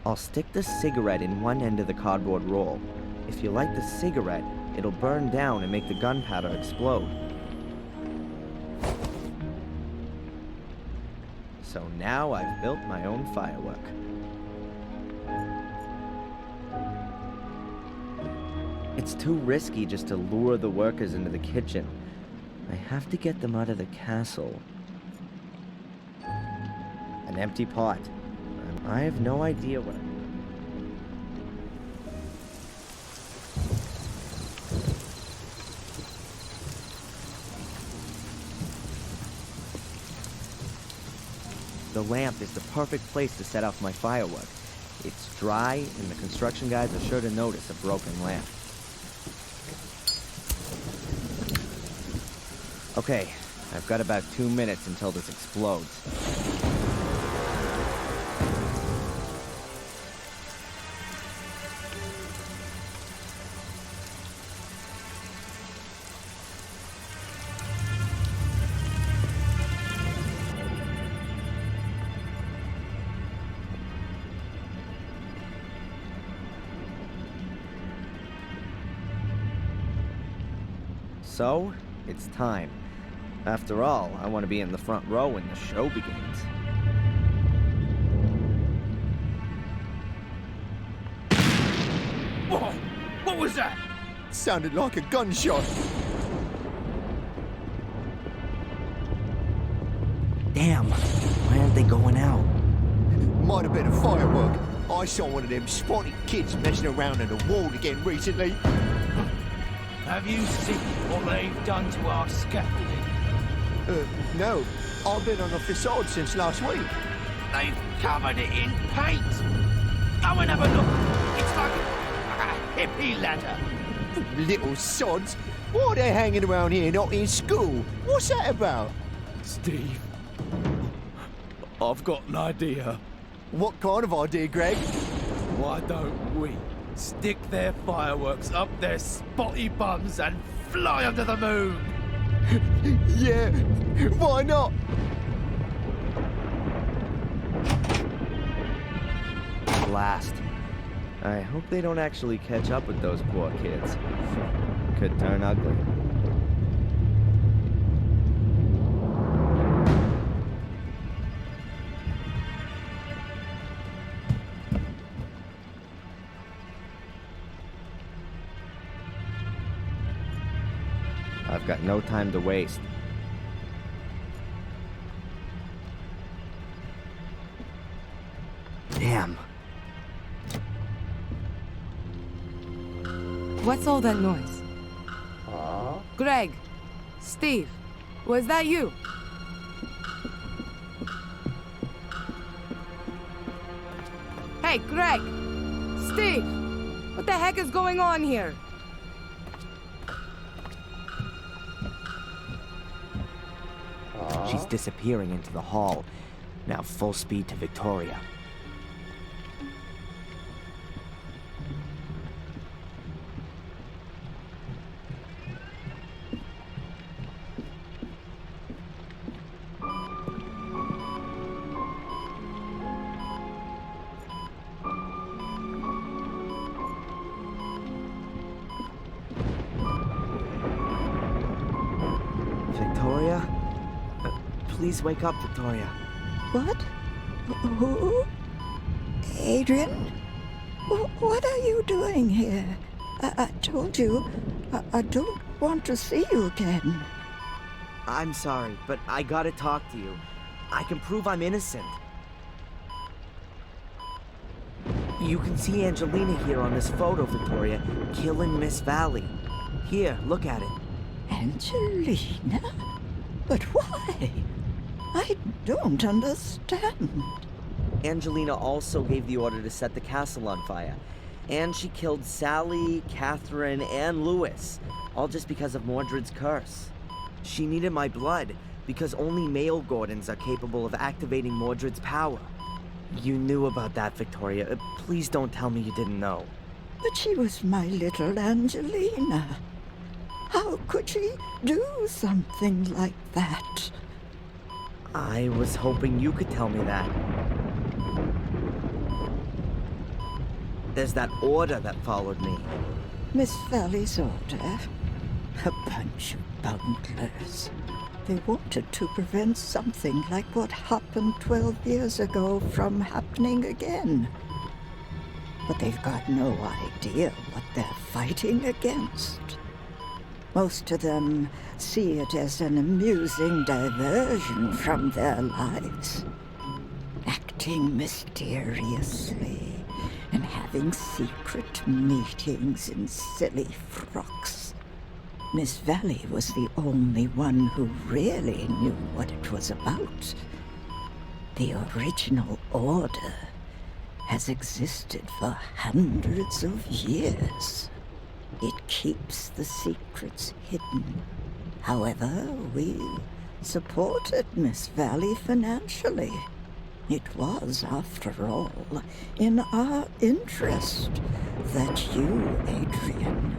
I'll stick the cigarette in one end of the cardboard roll. If you light the cigarette, it'll burn down and make the gunpowder explode. So now I've built my own firework. It's too risky just to lure the workers into the kitchen. I have to get them out of the castle. An empty pot. I have no idea what The lamp is the perfect place to set off my firework. It's dry, and the construction guys are sure to notice a broken lamp. Okay, I've got about 2 minutes until this explodes. So, it's time. After all, I want to be in the front row when the show begins. Whoa! What was that? Sounded like a gunshot. Damn, why aren't they going out? Might have been a firework. I saw one of them spotty kids messing around in the wall again recently. Have you seen what they've done to our scaffolding? No. I've been on the facade since last week. They've covered it in paint. Go and have a look. It's like a hippie ladder. Little sods. Why are they hanging around here, not in school? What's that about? Steve, I've got an idea. What kind of idea, Greg? Why don't we stick their fireworks up their spotty bums and fly under the moon? Yeah, why not? Blast. I hope they don't actually catch up with those poor kids. Could turn ugly. I've got no time to waste. Damn. What's all that noise? Greg, Steve, was that you? Hey, Greg, Steve, what the heck is going on here? She's disappearing into the hall. Now full speed to Victoria. Victoria? Please wake up, Victoria. What? Who? Adrian? What are you doing here? I told you, I don't want to see you again. I'm sorry, but I gotta talk to you. I can prove I'm innocent. You can see Angelina here on this photo, Victoria, killing Miss Valley. Here, look at it. Angelina? But why? I don't understand. Angelina also gave the order to set the castle on fire. And she killed Sally, Catherine, and Lewis, all just because of Mordred's curse. She needed my blood, because only male Gordons are capable of activating Mordred's power. You knew about that, Victoria. Please don't tell me you didn't know. But she was my little Angelina. How could she do something like that? I was hoping you could tell me that. There's that order that followed me. Miss Valley's order? A bunch of bunglers. They wanted to prevent something like what happened 12 years ago from happening again. But they've got no idea what they're fighting against. Most of them see it as an amusing diversion from their lives. Acting mysteriously and having secret meetings in silly frocks. Miss Valley was the only one who really knew what it was about. The original order has existed for hundreds of years. It keeps the secrets hidden. However, we supported Miss Valley financially. It was, after all, in our interest that you, Adrian,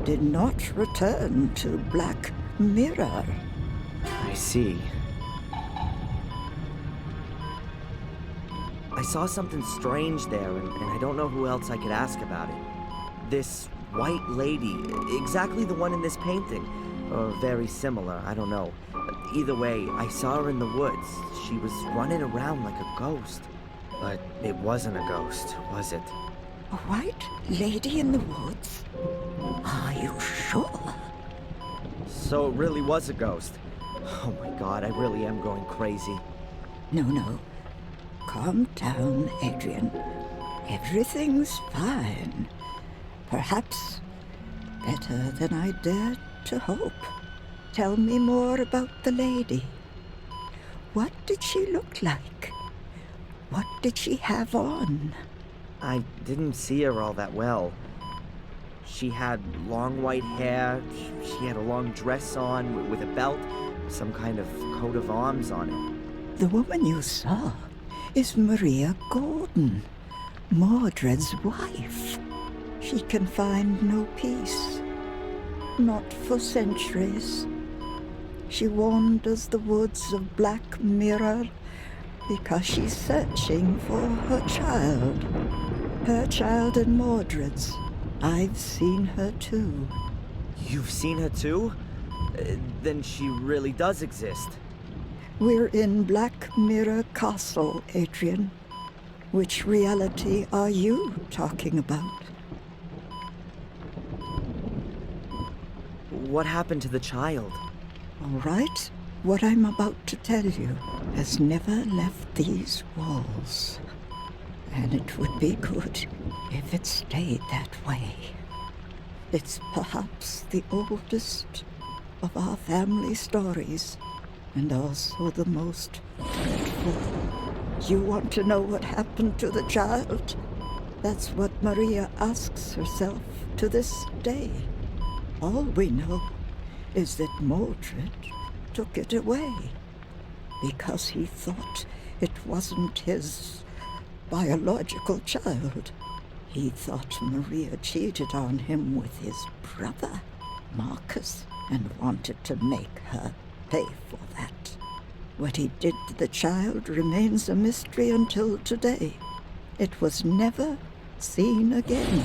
did not return to Black Mirror. I see. I saw something strange there, and I don't know who else I could ask about it. This white lady, exactly the one in this painting, or very similar, I don't know. Either way, I saw her in the woods. She was running around like a ghost. But it wasn't a ghost, was it? A white lady in the woods? Are you sure? So it really was a ghost. Oh my God, I really am going crazy. No. Calm down, Adrian. Everything's fine. Perhaps better than I dared to hope. Tell me more about the lady. What did she look like? What did she have on? I didn't see her all that well. She had long white hair, she had a long dress on with a belt, some kind of coat of arms on it. The woman you saw is Maria Gordon, Mordred's wife. She can find no peace, not for centuries. She wanders the woods of Black Mirror because she's searching for her child. Her child and Mordred's. I've seen her too. You've seen her too? Then she really does exist. We're in Black Mirror Castle, Adrian. Which reality are you talking about? What happened to the child? All right, what I'm about to tell you has never left these walls. And it would be good if it stayed that way. It's perhaps the oldest of our family stories, and also the most dreadful. You want to know what happened to the child? That's what Maria asks herself to this day. All we know is that Mordred took it away because he thought it wasn't his biological child. He thought Maria cheated on him with his brother, Marcus, and wanted to make her pay for that. What he did to the child remains a mystery until today. It was never seen again.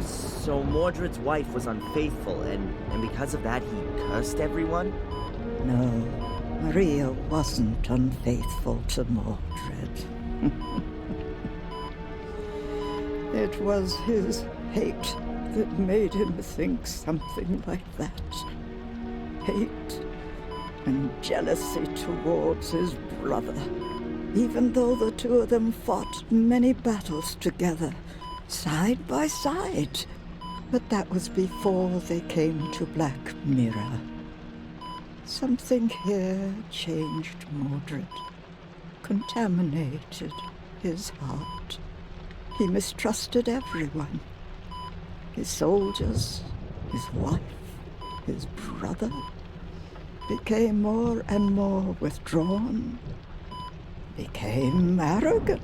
So Mordred's wife was unfaithful, and because of that he cursed everyone? No, Maria wasn't unfaithful to Mordred. It was his hate that made him think something like that. Hate and jealousy towards his brother. even though the two of them fought many battles together, side by side. But that was before they came to Black Mirror. Something here changed Mordred, contaminated his heart. He mistrusted everyone. His soldiers, his wife, his brother, became more and more withdrawn, became arrogant.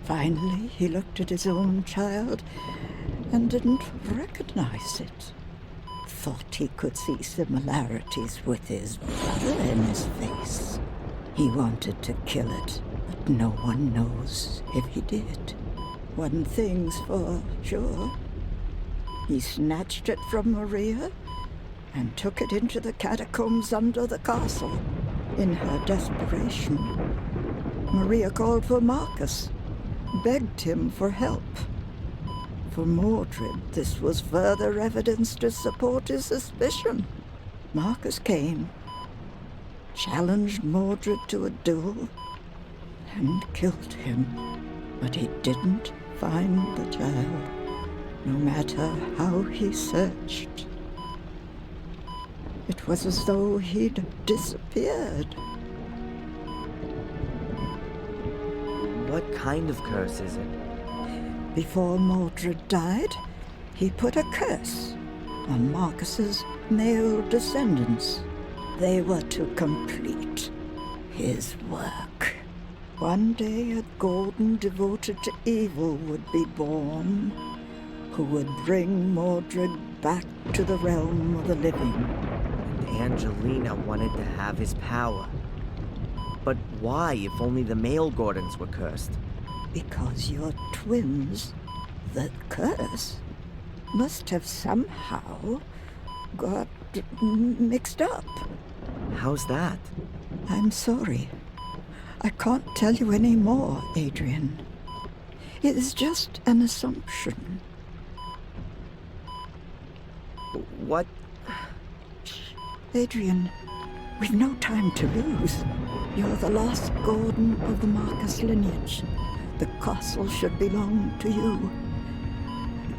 Finally, he looked at his own child and didn't recognize it. Thought he could see similarities with his brother in his face. He wanted to kill it, but no one knows if he did. One thing's for sure. He snatched it from Maria and took it into the catacombs under the castle. In her desperation, Maria called for Marcus, begged him for help. For Mordred, this was further evidence to support his suspicion. Marcus came, challenged Mordred to a duel, and killed him. But he didn't find the child, no matter how he searched. It was as though he'd disappeared. What kind of curse is it? Before Mordred died, he put a curse on Marcus's male descendants. They were to complete his work. One day a golden devoted to evil would be born, who would bring Mordred back to the realm of the living. And Angelina wanted to have his power. But why, if only the male Gordons were cursed? Because your twins, the curse, must have somehow got mixed up. How's that? I'm sorry. I can't tell you any more, Adrian. It is just an assumption. What? Adrian, we've no time to lose. You're the last Gordon of the Marcus lineage. The castle should belong to you.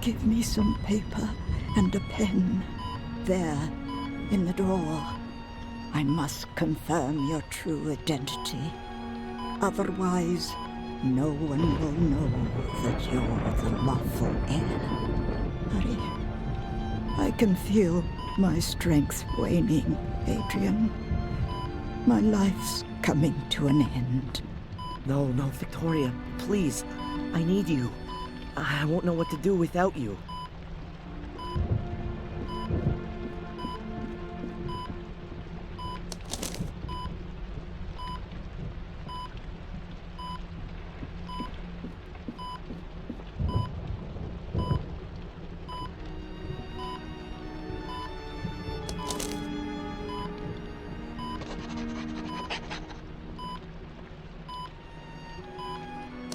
Give me some paper and a pen. There, in the drawer. I must confirm your true identity. Otherwise, no one will know that you're the lawful heir. Hurry. I can feel my strength waning, Adrian. My life's coming to an end. No, Victoria, please. I need you. I won't know what to do without you.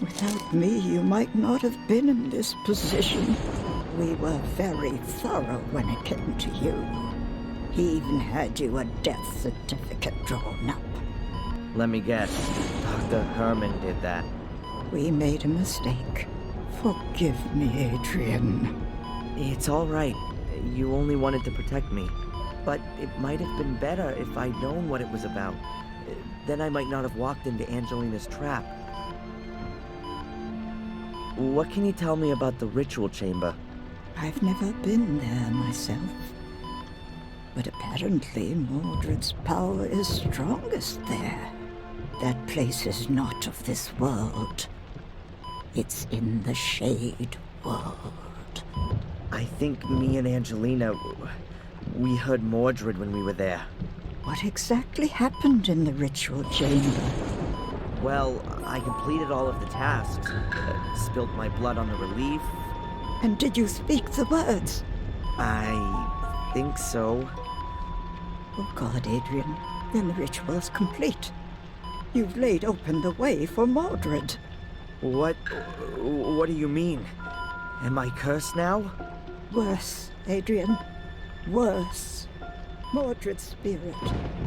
Without me, you might not have been in this position. We were very thorough when it came to you. He even had you a death certificate drawn up. Let me guess. Dr. Herman did that. We made a mistake. Forgive me, Adrian. It's all right. You only wanted to protect me. But it might have been better if I'd known what it was about. Then I might not have walked into Angelina's trap. What can you tell me about the ritual chamber? I've never been there myself. But apparently Mordred's power is strongest there. That place is not of this world. It's in the Shade world. I think me and Angelina, we heard Mordred when we were there. What exactly happened in the ritual chamber? Well, I completed all of the tasks. Spilt my blood on the relief. And did you speak the words? I think so. Oh God, Adrian, then the ritual is complete. You've laid open the way for Mordred. What do you mean? Am I cursed now? Worse, Adrian. Worse. Mordred's spirit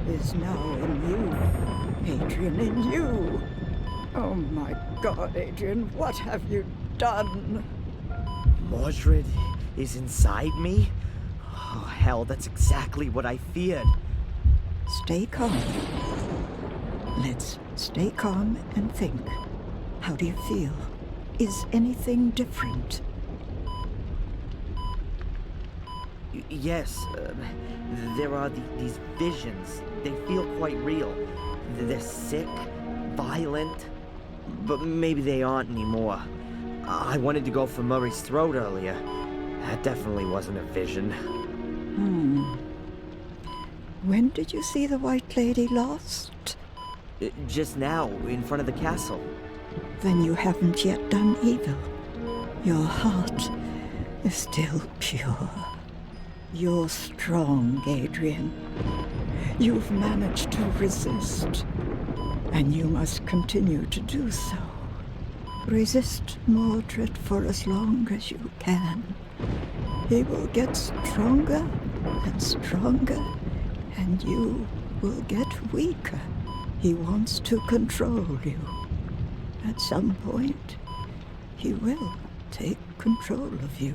is now in you. Adrian, in you. Oh my God, Adrian, what have you done? Mordred is inside me? Oh, hell, that's exactly what I feared. Stay calm. Let's stay calm and think. How do you feel? Is anything different? Yes, there are these visions. They feel quite real. They're sick, violent, but maybe they aren't anymore. I wanted to go for Murray's throat earlier. That definitely wasn't a vision. When did you see the White Lady last? Just now, in front of the castle. Then you haven't yet done evil. Your heart is still pure. You're strong, Adrian. You've managed to resist, and you must continue to do so. Resist Mordred for as long as you can. He will get stronger and stronger, and you will get weaker. He wants to control you. At some point, he will take control of you.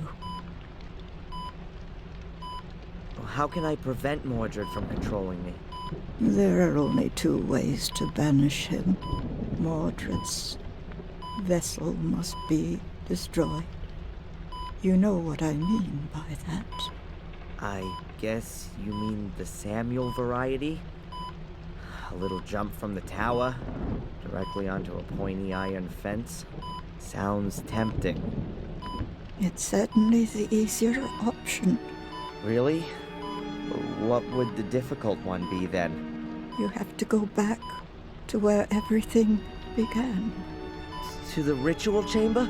How can I prevent Mordred from controlling me? There are only two ways to banish him. Mordred's vessel must be destroyed. You know what I mean by that. I guess you mean the Samuel variety? A little jump from the tower, directly onto a pointy iron fence. Sounds tempting. It's certainly the easier option. Really? What would the difficult one be then? You have to go back to where everything began. To the ritual chamber?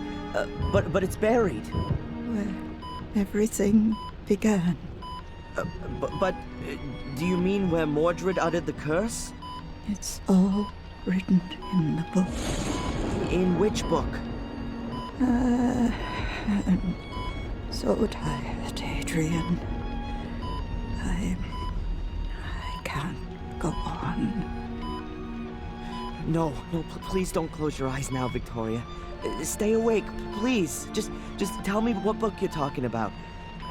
But it's buried. Where everything began. But do you mean where Mordred uttered the curse? It's all written in the book. In which book? I'm so tired, Adrian. I can't go on. No, please don't close your eyes now, Victoria. Stay awake, please. Just tell me what book you're talking about.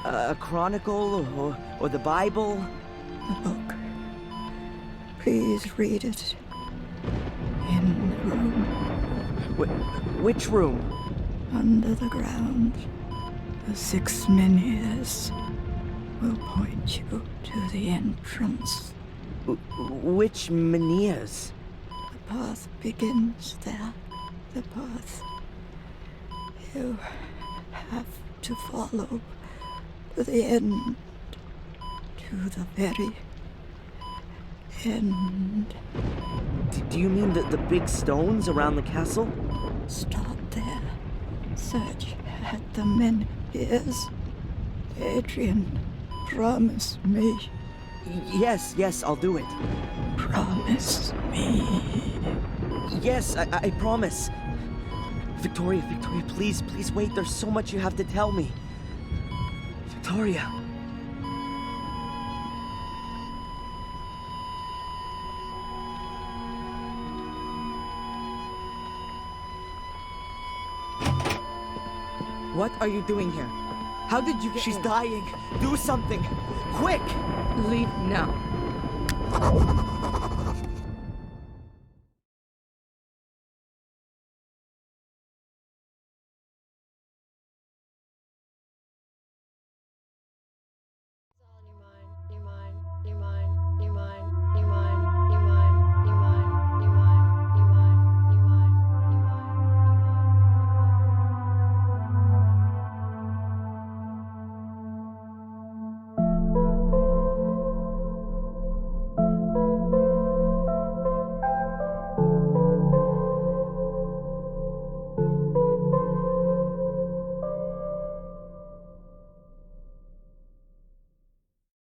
A chronicle or the Bible? The book. Please read it. In the room. Which room? Under the ground. The 6 will point you to the entrance. Which Menhirs? The path begins there. The path you have to follow to the end. To the very end. Do you mean the big stones around the castle? Stop there. Search at the menhirs. Adrian, promise me. Yes, I'll do it. Promise me. Yes, I promise. Victoria, please wait. There's so much you have to tell me. Victoria. What are you doing here? How did you get She's in? dying. Do something. Quick! Leave now.